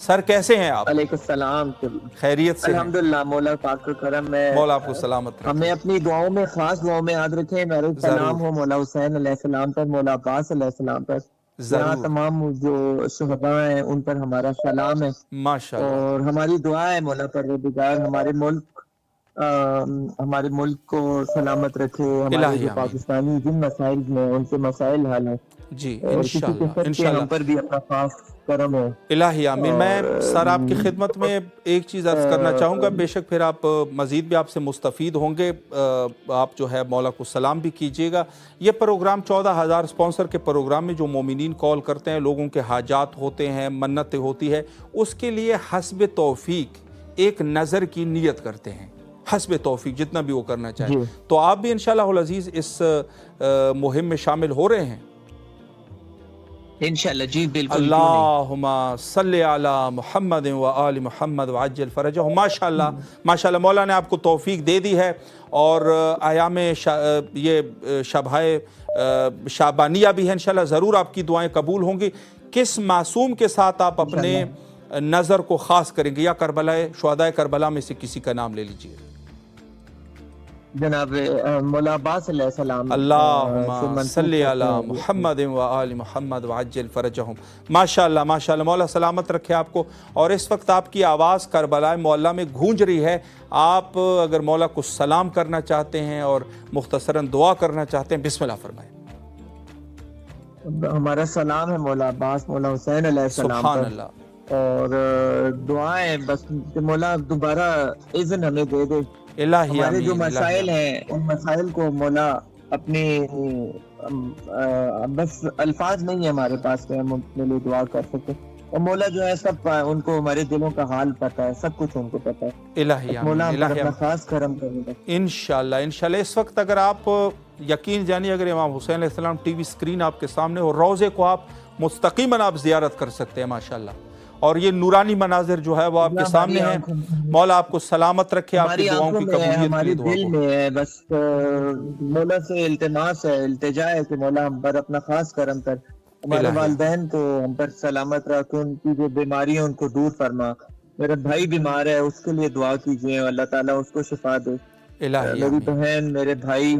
سر کیسے ہیں آپ؟ علیکم السلام. خیریت سے ہیں؟ الحمدللہ مولا پاک کا کرم ہے. مولا آپ کو سلامت رکھے. ہمیں اپنی دعاؤں میں خاص دعاؤں میں یاد رکھیں. میرے سلام ہو مولا حسین علیہ السلام پر, مولا عباس علیہ السلام پر. یہاں تمام جو شہداء ہیں ان پر ہمارا سلام ہے ماشاءاللہ. اور ہماری دعا ہے مولا پروردگار ہمارے ملک کو سلامت رکھے. ہمارے جو پاکستانی جن مسائل میں ان کے مسائل حل ہیں جی اور کسی قسم کے ہم پر بھی اپنا خاص کرم ہے. الہی آمین. میں سر آپ کی خدمت میں ایک چیز عرض کرنا چاہوں گا, بے شک پھر آپ مزید بھی آپ سے مستفید ہوں گے. آپ جو ہے مولا کو سلام بھی کیجئے گا. یہ پروگرام 14,000 اسپانسر کے پروگرام میں جو مومنین کال کرتے ہیں, لوگوں کے حاجات ہوتے ہیں, منتیں ہوتی ہے, اس کے لیے حسب توفیق ایک نظر کی نیت کرتے ہیں, حسب توفیق جتنا بھی وہ کرنا چاہیں. تو آپ بھی انشاءاللہ العزیز اس مہم میں شامل ہو رہے ہیں انشاءاللہ. جی بالکل. اللہم صلی علی محمد و آل محمد وعجل فرجہ. ماشاءاللہ ماشاءاللہ مولا نے آپ کو توفیق دے دی ہے, اور ایام یہ شبہائے شعبانیہ بھی ہیں انشاءاللہ. ضرور آپ کی دعائیں قبول ہوں گی. کس معصوم کے ساتھ آپ اپنے نظر کو خاص کریں گے, یا شہدائے کربلا میں سے کسی کا نام لے لیجئے. جناب مولا عباس علیہ السلام. اللہم صلی علی محمد و آل محمد وعجل فرجہم. ماشاءاللہ ماشاءاللہ. مولا سلامت رکھے آپ کو. اور اس وقت آپ کی آواز کربلا معلیٰ میں گونج رہی ہے. آپ اگر مولا کو سلام کرنا چاہتے ہیں اور مختصراً دعا کرنا چاہتے ہیں, بسم اللہ فرمائیں. ہمارا سلام ہے مولا عباس مولا حسین علیہ السلام سبحان پر, اللہ. اور دعائیں بس مولا دوبارہ اذن ہمیں دے دے. الہی ہمارے جو آمین. مسائل ہیں ان مسائل کو مولا اپنے بس الفاظ نہیں ہے ہمارے پاس کہ ہم اپنے لیے دعا کر سکتے, اور مولا جو ہے سب ان کو ہمارے دلوں کا حال پتہ ہے, سب کچھ ان کو پتہ ہے. الہی آمین. مولا ہم پر الہی اپنا آمین. خاص کرم کرے گا انشاءاللہ انشاءاللہ. اس وقت اگر آپ یقین جانیے, اگر امام حسین علیہ السلام ٹی وی سکرین آپ کے سامنے ہو, روضے کو آپ مستقیماً آپ زیارت کر سکتے ہیں ماشاءاللہ. اور یہ نورانی مناظر جو ہے وہ آپ کے سامنے ہیں. مولا آپ کو سلامت رکھے, آپ کی دعاؤں کی قبولیت کے لیے دعا دل میں ہے. بس مولا سے التماس ہے, التجا ہے کہ مولا ہم پر اپنا خاص کرم کر. ہمارے والدین کو ہم پر سلامت رکھ, ان کی جو بیماری ہیں ان کو دور فرما. میرا بھائی بیمار ہے, اس کے لیے دعا کیجیے, اللہ تعالیٰ اس کو شفا دے. میری بہن, میرے بھائی,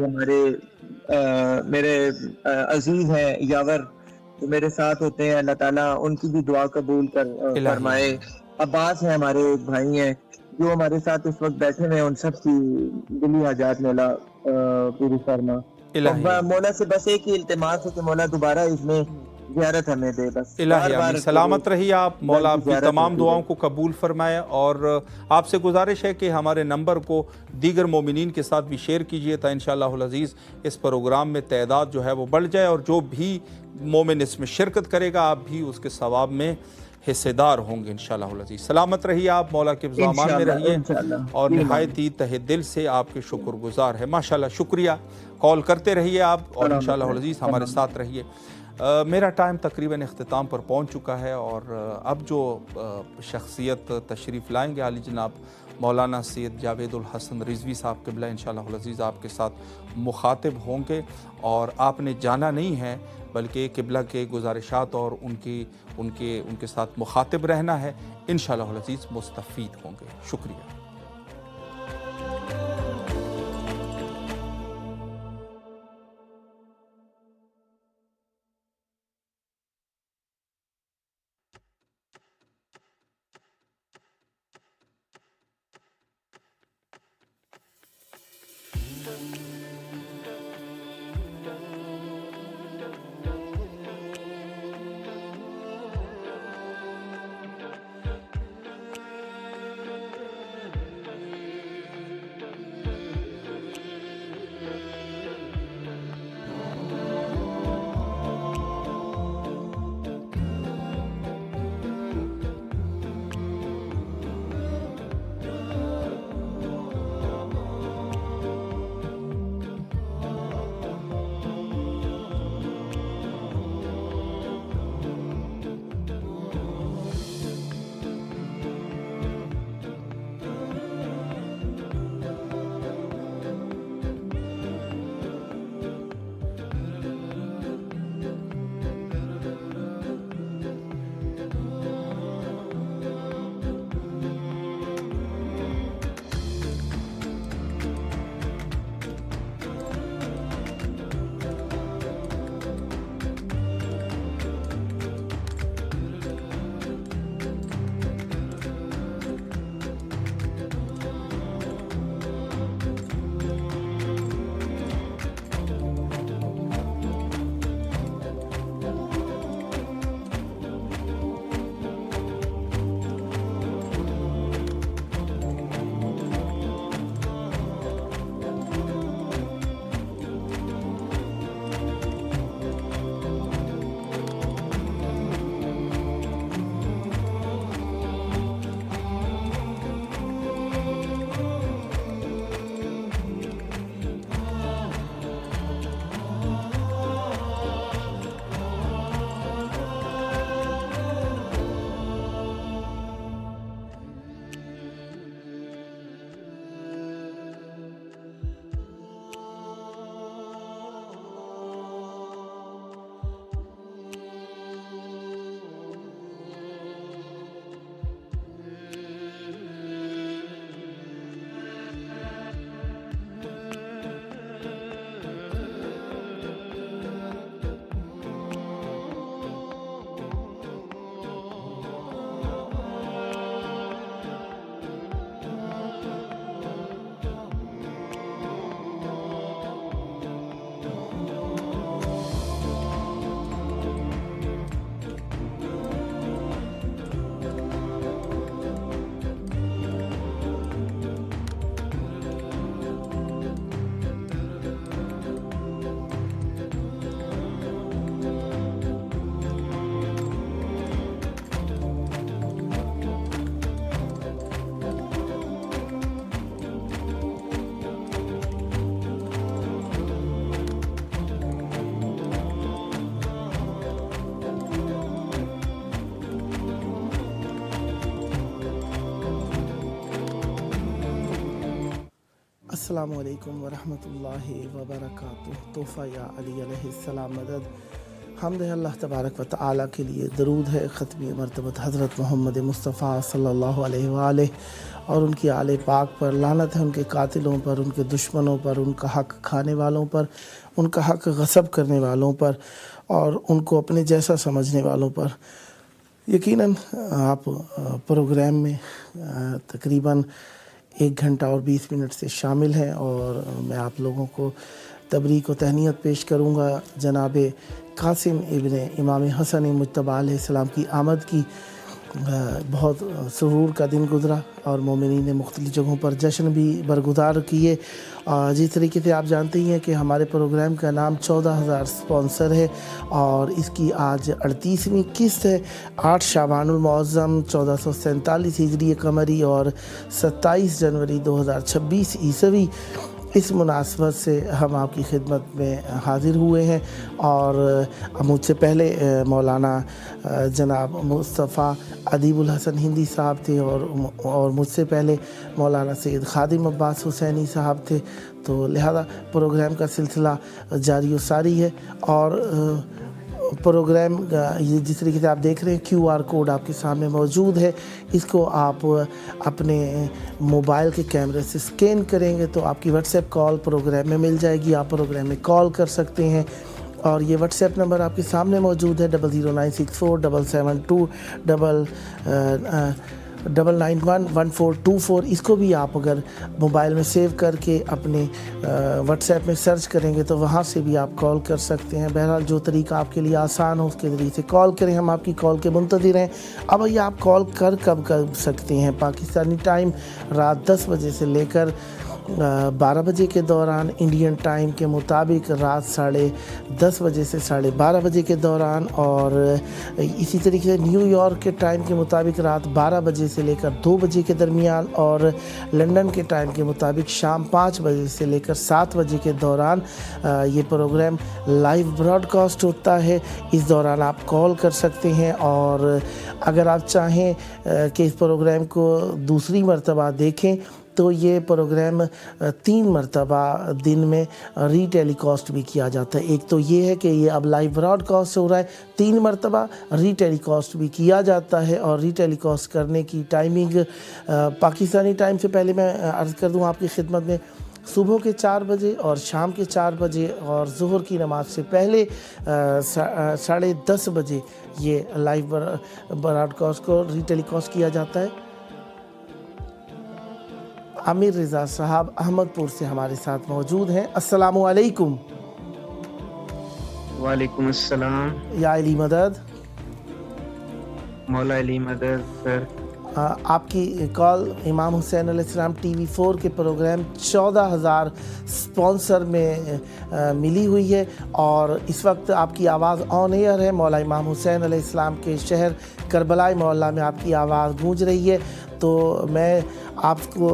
میرے عزیز ہیں یاور جو میرے ساتھ ہوتے ہیں, اللہ تعالیٰ ان کی بھی دعا قبول فرمائے. عباس ہیں ہمارے ایک بھائی ہیں جو ہمارے ساتھ اس وقت بیٹھے ہوئے, ان سب کی دلی حاجات مولا پوری فرما. مولا سے بس ایک ہی التماس ہے کہ مولا دوبارہ اس میں زیارت ہمیں دے. بس الہی آمین. سلامت رہیے آپ. مولا آپ کی تمام دعاؤں کو قبول فرمائے. اور آپ سے گزارش ہے کہ ہمارے نمبر کو دیگر مومنین کے ساتھ بھی شیئر کیجئے, تا انشاءاللہ العزیز اس پروگرام میں تعداد جو ہے وہ بڑھ جائے, اور جو بھی مومن اس میں شرکت کرے گا آپ بھی اس کے ثواب میں حصے دار ہوں گے انشاءاللہ العزیز. سلامت رہیے آپ, مولا کے امان میں رہیے, اور نہایت ہی تہ دل سے آپ کے شکر گزار ہے. ماشاءاللہ شکریہ. کال کرتے رہیے آپ, اور انشاءاللہ العزیز ہمارے ساتھ رہیے. میرا ٹائم تقریباً اختتام پر پہنچ چکا ہے, اور اب جو شخصیت تشریف لائیں گے عالی جناب مولانا سید جاوید الحسن رضوی صاحب قبلہ انشاءاللہ العزیز آپ کے ساتھ مخاطب ہوں گے. اور آپ نے جانا نہیں ہے بلکہ قبلہ کے گزارشات اور ان کے ساتھ مخاطب رہنا ہے. انشاءاللہ العزیز مستفید ہوں گے. شکریہ. السلام علیکم ورحمۃ اللہ وبرکاتہ. تحفہ یا علی علیہ السلام مدد. حمد ہے اللہ تبارک و تعالیٰ کے لیے، درود ہے ختمی مرتبت حضرت محمد مصطفیٰ صلی اللہ علیہ وآلہ اور ان کی آل پاک پر. لعنت ہے ان کے قاتلوں پر، ان کے دشمنوں پر، ان کا حق کھانے والوں پر، ان کا حق غصب کرنے والوں پر اور ان کو اپنے جیسا سمجھنے والوں پر. یقیناً آپ پروگرام میں تقریباً 1 گھنٹہ اور 20 منٹ سے شامل ہیں اور میں آپ لوگوں کو تبریک و تہنیت پیش کروں گا جناب قاسم ابن امام حسن مجتبی علیہ السلام کی آمد کی. بہت سرور کا دن گزرا اور مومنین نے مختلف جگہوں پر جشن بھی برگزار کیے. جس طریقے سے آپ جانتے ہی ہیں کہ ہمارے پروگرام کا نام 14,000 اسپانسر ہے اور اس کی آج 38ویں قسط ہے. 8 شعبان المعظم 1447 ہجری قمری اور 27 جنوری 2026 عیسوی. اس مناسبت سے ہم آپ کی خدمت میں حاضر ہوئے ہیں اور مجھ سے پہلے مولانا جناب مصطفیٰ ادیب الحسن ہندی صاحب تھے اور مجھ سے پہلے مولانا سید خادم عباس حسینی صاحب تھے. تو لہذا پروگرام کا سلسلہ جاری و ساری ہے اور پروگرام یہ جس طریقے سے آپ دیکھ رہے ہیں QR کوڈ آپ کے سامنے موجود ہے. اس کو آپ اپنے موبائل کے کیمرے سے اسکین کریں گے تو آپ کی واٹس ایپ کال پروگرام میں مل جائے گی. آپ پروگرام میں کال کر سکتے ہیں اور یہ واٹس ایپ نمبر آپ کے سامنے موجود ہے 00964 772 9911424. اس کو بھی آپ اگر موبائل میں سیو کر کے اپنے واٹس ایپ میں سرچ کریں گے تو وہاں سے بھی آپ کال کر سکتے ہیں. بہرحال جو طریقہ آپ کے لیے آسان ہو اس کے ذریعے سے کال کریں. ہم آپ کی کال کے منتظر ہیں. اب یہ آپ کال کب کر سکتے ہیں؟ پاکستانی ٹائم رات 10 بجے سے لے کر 12 بجے کے دوران، انڈین ٹائم کے مطابق رات 10:30 بجے سے 12:30 بجے کے دوران اور اسی طریقے سے نیو یارک کے ٹائم کے مطابق رات 12 بجے سے لے کر 2 بجے کے درمیان اور لندن کے ٹائم کے مطابق شام 5 بجے سے لے کر 7 بجے کے دوران یہ پروگرام لائیو براڈ کاسٹ ہوتا ہے. اس دوران آپ کال کر سکتے ہیں اور اگر آپ چاہیں کہ اس پروگرام کو دوسری مرتبہ دیکھیں تو یہ پروگرام 3 مرتبہ دن میں ری ٹیلی کاسٹ بھی کیا جاتا ہے. ایک تو یہ ہے کہ یہ اب لائیو براڈ کاسٹ ہو رہا ہے، 3 مرتبہ ری ٹیلی کاسٹ بھی کیا جاتا ہے اور ری ٹیلی کاسٹ کرنے کی ٹائمنگ پاکستانی ٹائم سے پہلے میں عرض کر دوں آپ کی خدمت میں صبح کے 4 بجے اور شام کے 4 بجے اور ظہر کی نماز سے پہلے 10:30 بجے یہ لائیو براڈ کاسٹ کو ری ٹیلی کاسٹ کیا جاتا ہے. امیر رضا صاحب احمد پور سے ہمارے ساتھ موجود ہیں. السلام علیکم. وعلیکم السلام. یا علی مدد. مولا علی مدد. سر آپ کی کال امام حسین علیہ السلام TV4 کے پروگرام 14,000 اسپانسر میں ملی ہوئی ہے اور اس وقت آپ کی آواز آن ایئر ہے. مولا امام حسین علیہ السلام کے شہر کربلا محلہ میں آپ کی آواز گونج رہی ہے. تو میں آپ کو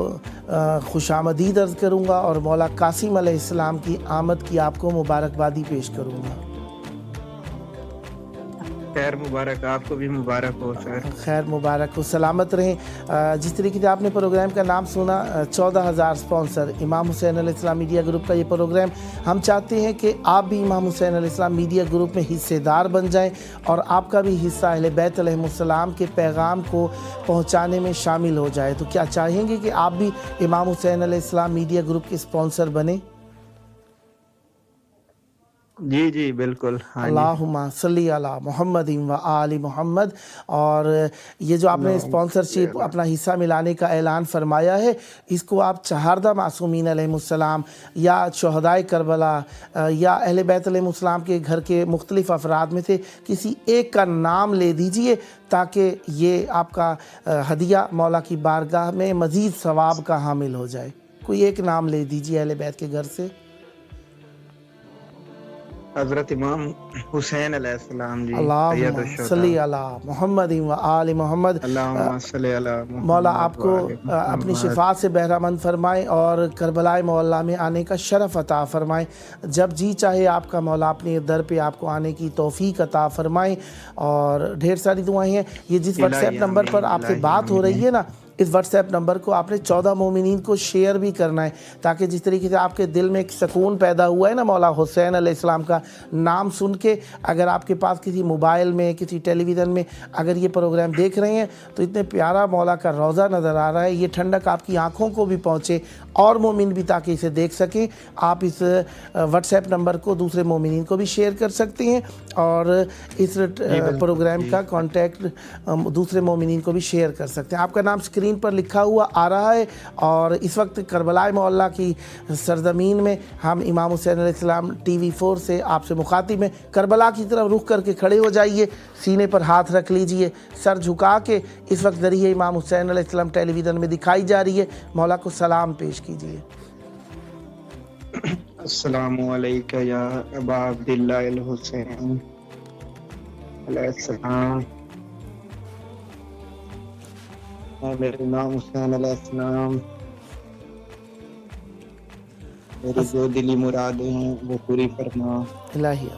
خوش آمدید عرض کروں گا اور مولا قاسم علیہ السلام کی آمد کی آپ کو مبارکبادی پیش کروں گا. خیر مبارک، آپ کو بھی مبارک ہو سر. خیر مبارک ہو، سلامت رہیں. جس طریقے سے آپ نے پروگرام کا نام سنا 14,000 اسپانسر امام حسین علیہ السلام میڈیا گروپ کا یہ پروگرام، ہم چاہتے ہیں کہ آپ بھی امام حسین علیہ السلام میڈیا گروپ میں حصے دار بن جائیں اور آپ کا بھی حصہ اہل بیت علیہم السلام کے پیغام کو پہنچانے میں شامل ہو جائے. تو کیا چاہیں گے کہ آپ بھی امام حسین علیہ السلام میڈیا گروپ کے اسپانسر بنیں؟ جی جی بالکل. اللہم صلی علی محمد و آل محمد. اور یہ جو آپ نے اسپانسرشپ اپنا حصہ ملانے کا اعلان فرمایا ہے، اس کو آپ چہاردہ معصومین علیہم السلام یا شہدائے کربلا یا اہل بیت علیہم السلام کے گھر کے مختلف افراد میں سے کسی ایک کا نام لے دیجئے تاکہ یہ آپ کا ہدیہ مولا کی بارگاہ میں مزید ثواب کا حامل ہو جائے. کوئی ایک نام لے دیجئے اہل بیت کے گھر سے. حضرت امام حسین علیہ السلام جی. اللہم صلی علی محمد و آل محمد. اللہم صلی علی محمد. مولا آپ کو اپنی شفاعت سے بہرہ مند فرمائیں اور کربلا محلہ میں آنے کا شرف عطا فرمائیں. جب جی چاہے آپ کا مولا اپنے در پہ آپ کو آنے کی توفیق عطا فرمائیں. اور ڈھیر ساری دعائیں ہیں. یہ جس واٹس ایپ نمبر پر آپ سے بات ہو رہی ہے نا، اس واٹس ایپ نمبر کو آپ نے 14 مومنین کو شیئر بھی کرنا ہے، تاکہ جس طریقے سے آپ کے دل میں ایک سکون پیدا ہوا ہے نا مولا حسین علیہ السلام کا نام سن کے، اگر آپ کے پاس کسی موبائل میں کسی ٹیلی ویژن میں اگر یہ پروگرام دیکھ رہے ہیں تو اتنے پیارا مولا کا روضہ نظر آ رہا ہے، یہ ٹھنڈک آپ کی آنکھوں کو بھی پہنچے اور مومن بھی تاکہ اسے دیکھ سکیں، آپ اس واٹس ایپ نمبر کو دوسرے مومنین کو بھی شیئر کر سکتے ہیں اور اس پروگرام کا کانٹیکٹ دوسرے مومنین کو بھی شیئر کر سکتے ہیں۔ آپ کا نام اسکرین پر لکھا ہوا آ رہا ہے اور اس وقت کربلا معلیٰ کی سرزمین میں ہم امام حسین علیہ السلام ٹی وی 4 سے آپ سے مخاطب ہیں۔ کربلا کی طرف رخ کر کے کھڑے ہو جائیے، سینے پر ہاتھ رکھ لیجئے، سر جھکا کے اس وقت ذریعہ امام حسین علیہ السلام ٹیلی ویژن میں دکھائی جا رہی ہے، مولا کو سلام پیش کیجئے۔ السلام علیکم یا ابا عبداللہ الحسین علیہ السلام، میرے امام حسین علیہ السلام، میری جو دلی مرادیں ہیں وہ پوری فرما الہی۔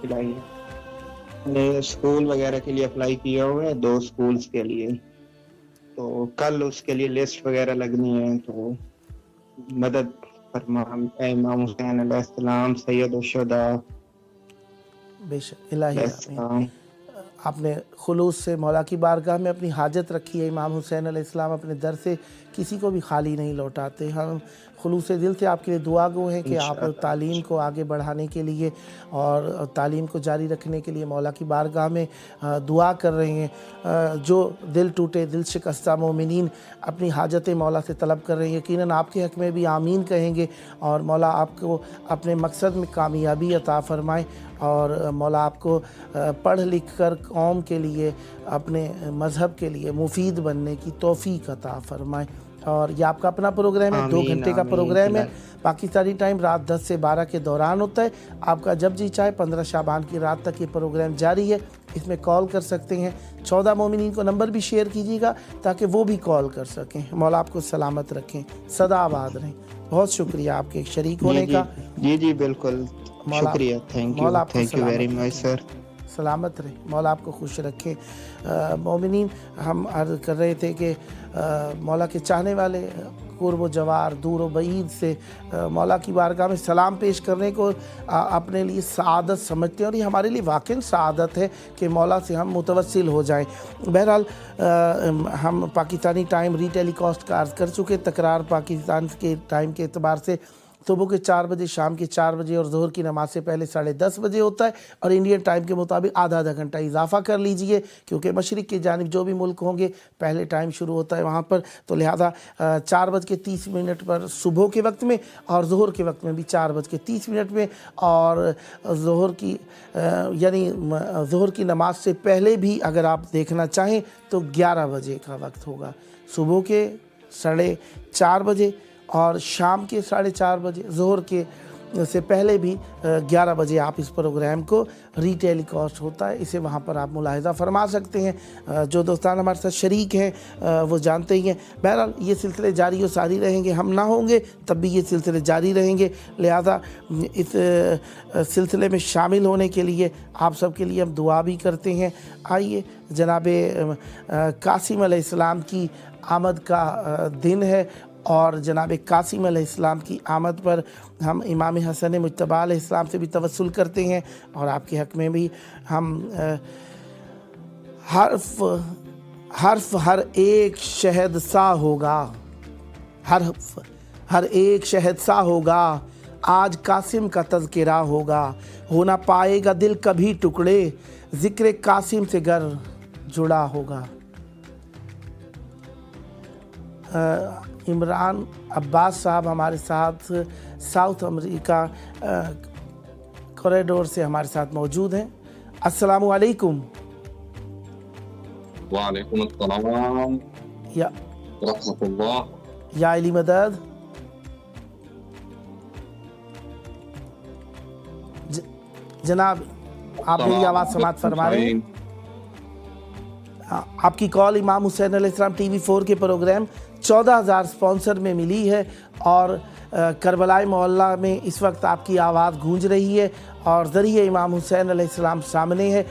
الہی نے اسکول وغیرہ کے لیے اپلائی کیا ہوا ہے 2 اسکولز کے لیے، تو کل اس کے لیے لسٹ وغیرہ لگنی ہے، تو مدد فرما اے امام حسین علیہ السلام سید الشہداء بے شک الہی علیہ آمین۔ السلام۔ آپ نے خلوص سے مولا کی بارگاہ میں اپنی حاجت رکھی ہے۔ امام حسین علیہ السلام اپنے در سے کسی کو بھی خالی نہیں لوٹاتے۔ ہم خلوص دل سے آپ کے لیے دعا گو ہیں کہ آپ تعلیم کو آگے بڑھانے کے لیے اور تعلیم کو جاری رکھنے کے لیے مولا کی بارگاہ میں دعا کر رہے ہیں۔ جو دل ٹوٹے دل شکستہ مومنین اپنی حاجتیں مولا سے طلب کر رہے ہیں، یقیناً آپ کے حق میں بھی آمین کہیں گے اور مولا آپ کو اپنے مقصد میں کامیابی عطا فرمائے اور مولا آپ کو پڑھ لکھ کر قوم کے لیے اپنے مذہب کے لیے مفید بننے کی توفیق عطا فرمائے۔ اور یہ آپ کا اپنا پروگرام ہے، 2 گھنٹے کا پروگرام ہے، پاکستانی ٹائم رات 10 سے 12 کے دوران ہوتا ہے۔ آپ کا جب جی چاہے 15 شعبان کی رات تک یہ پروگرام جاری ہے، اس میں کال کر سکتے ہیں۔ 14 مومنین کو نمبر بھی شیئر کیجیے گا تاکہ وہ بھی کال کر سکیں۔ مولا آپ کو سلامت رکھیں، سدا آباد رہیں۔ بہت شکریہ آپ کے شریک ہونے کا۔ جی بالکل شکریہ، تھینک یو ویری مچ سر۔ سلامت رہیں، مولا آپ کو خوش رکھیں۔ مومنین، ہم عرض کر رہے تھے کہ مولا کے چاہنے والے قرب و جوار دور و بعید سے مولا کی بارگاہ میں سلام پیش کرنے کو اپنے لیے سعادت سمجھتے ہیں اور یہ ہمارے لیے واقعی سعادت ہے کہ مولا سے ہم متوسل ہو جائیں۔ بہرحال ہم پاکستانی ٹائم ری ٹیلی کاسٹ کا عرض کر چکے، تکرار پاکستان کے ٹائم کے اعتبار سے صبح کے 4 بجے، شام کے 4 بجے اور ظہر کی نماز سے پہلے 10:30 بجے ہوتا ہے اور انڈین ٹائم کے مطابق آدھا گھنٹہ اضافہ کر لیجئے، کیونکہ مشرق کی جانب جو بھی ملک ہوں گے پہلے ٹائم شروع ہوتا ہے وہاں پر، تو لہذا 4:30 پر صبح کے وقت میں اور ظہر کے وقت میں بھی 4:30 میں، اور ظہر کی یعنی ظہر کی نماز سے پہلے بھی اگر آپ دیکھنا چاہیں تو 11 بجے کا وقت ہوگا، صبح کے 4:30 بجے اور شام کے 4:30 بجے، ظہر کے سے پہلے بھی 11 بجے آپ اس پروگرام کو ری ٹیلی کاسٹ ہوتا ہے، اسے وہاں پر آپ ملاحظہ فرما سکتے ہیں۔ جو دوستان ہمارے ساتھ شریک ہیں وہ جانتے ہی ہیں۔ بہرحال یہ سلسلے جاری و ساری رہیں گے، ہم نہ ہوں گے تب بھی یہ سلسلے جاری رہیں گے، لہذا اس سلسلے میں شامل ہونے کے لیے آپ سب کے لیے ہم دعا بھی کرتے ہیں۔ آئیے، جناب قاسم علیہ السلام کی آمد کا دن ہے اور جناب قاسم علیہ السلام کی آمد پر ہم امام حسن مجتبی علیہ السلام سے بھی توسل کرتے ہیں اور آپ کے حق میں بھی ہم حرف ہر ایک شہد سا ہوگا، حرف ہر ایک شہد سا ہوگا، آج قاسم کا تذکرہ ہوگا، ہونا پائے گا دل کبھی ٹکڑے، ذکر قاسم سے گر جڑا ہوگا۔ عمران عباس صاحب ہمارے ساتھ ساؤتھ امریکہ کوریڈور سے ہمارے ساتھ موجود ہیں۔ السلام علیکم۔ وعلیکم السلام یا ورحمۃ اللہ۔ یا علی مدد۔ جناب آپ میری آواز سماعت فرما رہے ہیں؟ آپ کی کال امام حسین علیہ السلام ٹی وی 4 کے پروگرام 14,000 سپانسر میں ملی ہے اور کربلا معلیٰ میں اس وقت آپ کی آواز گونج رہی ہے اور ذریعہ امام حسین علیہ السلام سامنے ہے،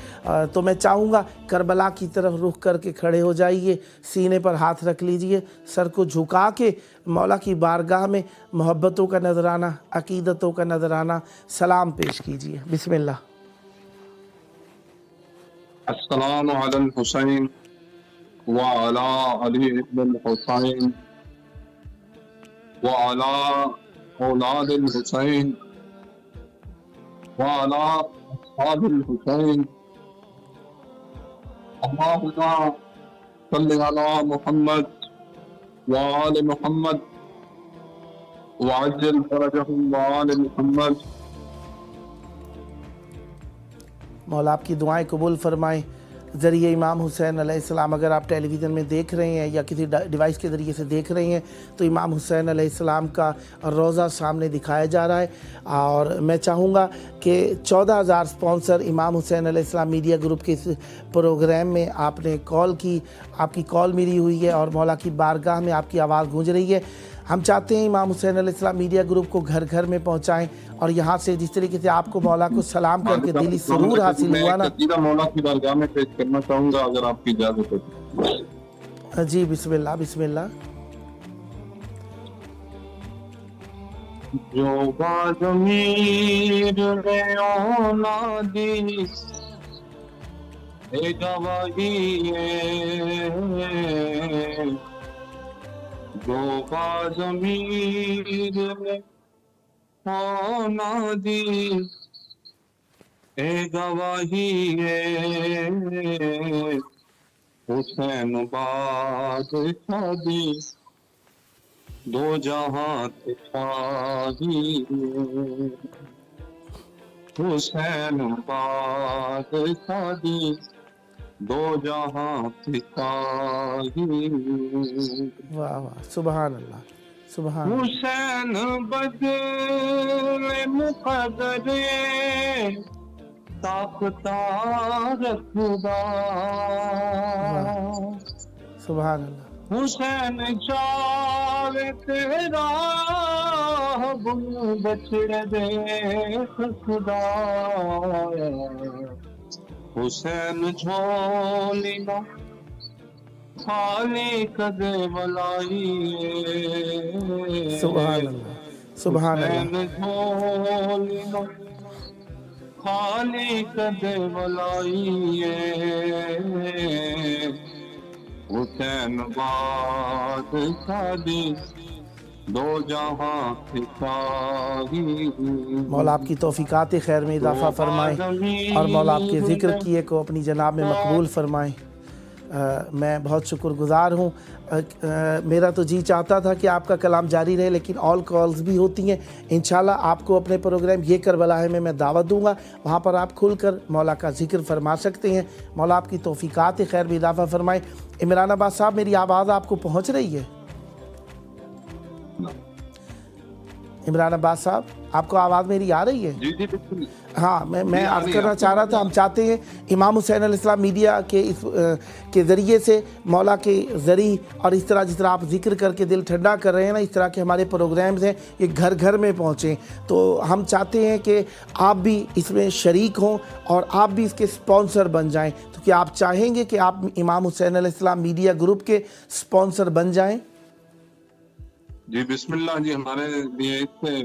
تو میں چاہوں گا کربلا کی طرف رخ کر کے کھڑے ہو جائیے، سینے پر ہاتھ رکھ لیجئے، سر کو جھکا کے مولا کی بارگاہ میں محبتوں کا نذرانہ، عقیدتوں کا نذرانہ سلام پیش کیجئے۔ بسم اللہ۔ السلام علی الحسین وعلی علی ابن الحسین وعلی اولاد الحسین وعلی اصحاب الحسین اللہم صلی علی محمد وآل محمد وعجل فرجہم وآل محمد۔ مولا آپ کی دعائیں قبول فرمائیں۔ ذریعہ امام حسین علیہ السلام، اگر آپ ٹیلی ویژن میں دیکھ رہے ہیں یا کسی ڈیوائس کے ذریعے سے دیکھ رہے ہیں تو امام حسین علیہ السلام کا روضہ سامنے دکھایا جا رہا ہے، اور میں چاہوں گا کہ 14,000 سپانسر امام حسین علیہ السلام میڈیا گروپ کے اس پروگرام میں آپ نے کال کی، آپ کی کال ملی ہوئی ہے اور مولا کی بارگاہ میں آپ کی آواز گونج رہی ہے۔ ہم چاہتے ہیں امام حسین علیہ السلام میڈیا گروپ کو گھر گھر میں پہنچائیں، اور یہاں سے جس طریقے سے آپ کو مولا کو سلام کر کے دلی سرور حاصل ہوا نا۔ میں مولا کی بارگاہ میں پیش کرنا چاہوں گا اگر آپ کی اجازت ہو۔ جی بسم اللہ بسم اللہ۔ جو بازمیر میں اولادی اے گواہی ہے، جو بازمیر میں اولادی اے گواہی ہے، حسین بادشاہ دی دو جہاں شاہی، حسین بادشاہ دی دو جہاں شاہی۔ واہ واہ، سبحان اللہ سبحان اللہ۔ حسین بدل مقدر طاقتار خدا، سبحان اللہ۔ حسین چاہے تیرا بچڑ دے خدا، حسین جھولی نہ خالی کدے بلائی، سبحان اللہ سبحان اللہ۔ حسین جھولی نہ خالی کدے بلائی، حسین بادشاہ دی دو جہاں شاہی۔ مولا آپ کی توفیقات خیر میں اضافہ فرمائیں، اور مولا آپ کے ذکر کیے کو اپنی جناب میں مقبول فرمائیں۔ میں بہت شکر گزار ہوں۔ میرا تو جی چاہتا تھا کہ آپ کا کلام جاری رہے، لیکن آل کالز بھی ہوتی ہیں۔ انشاءاللہ آپ کو اپنے پروگرام یہ کربلا ہے میں دعوت دوں گا، وہاں پر آپ کھل کر مولا کا ذکر فرما سکتے ہیں۔ مولا آپ کی توفیقات خیر میں اضافہ فرمائیں۔ عمران عباس صاحب، میری آواز آپ کو پہنچ رہی ہے؟ عمران عباس صاحب، آپ کو آواز میری آ رہی ہے؟ جی جی بالکل۔ ہاں، میں عرض کرنا چاہ رہا تھا، ہم چاہتے ہیں امام حسین علیہ السلام میڈیا کے ذریعے سے مولا کے ذریعے، اور اس طرح جس طرح آپ ذکر کر کے دل ٹھنڈا کر رہے ہیں نا، اس طرح کے ہمارے پروگرامز ہیں، یہ گھر گھر میں پہنچیں۔ تو ہم چاہتے ہیں کہ آپ بھی اس میں شریک ہوں اور آپ بھی اس کے سپانسر بن جائیں۔ تو کیا آپ چاہیں گے کہ آپ امام حسین علیہ السلام میڈیا گروپ کے سپانسر بن جائیں؟ جی بسم اللہ جی، ہمارے لیے اس سے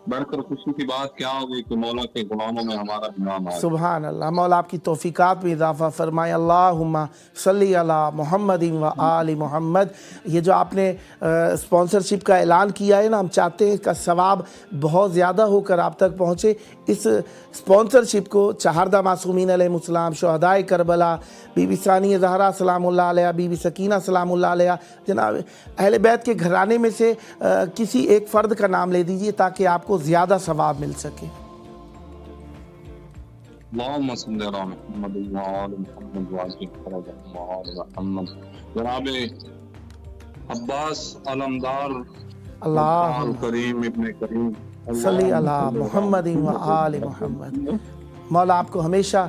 بڑھ کر خوشی کی بات کیا ہوگی کہ مولا کے غلاموں میں ہمارا نام آئے۔ سبحان اللہ۔ مولا آپ کی توفیقات میں اضافہ فرمائے۔ اللہم صلی علی محمد و آل محمد۔ یہ جو آپ نے سپانسرشپ کا اعلان کیا ہے نا، ہم چاہتے ہیں اس کا ثواب بہت زیادہ ہو کر آپ تک پہنچے۔ اس سپانسرشپ کو چہاردہ معصومین علیہ السلام، شہدائے کربلا، بی بی ثانیہ زہرا سلام اللہ علیہ، بی بی سکینہ سلام اللہ علیہ، جناب اہل بیت کے گھرانے میں سے کسی ایک فرد کا نام لے دیجئے تاکہ آپ کو زیادہ ثواب مل سکے۔ اللہم صلی علی محمد وآل محمد وعجل فرجہم وآل محمد۔ جناب عباس علمدار اللہ کریم ابن کریم صلی علی محمد و آل محمد۔ مولا آپ کو ہمیشہ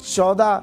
14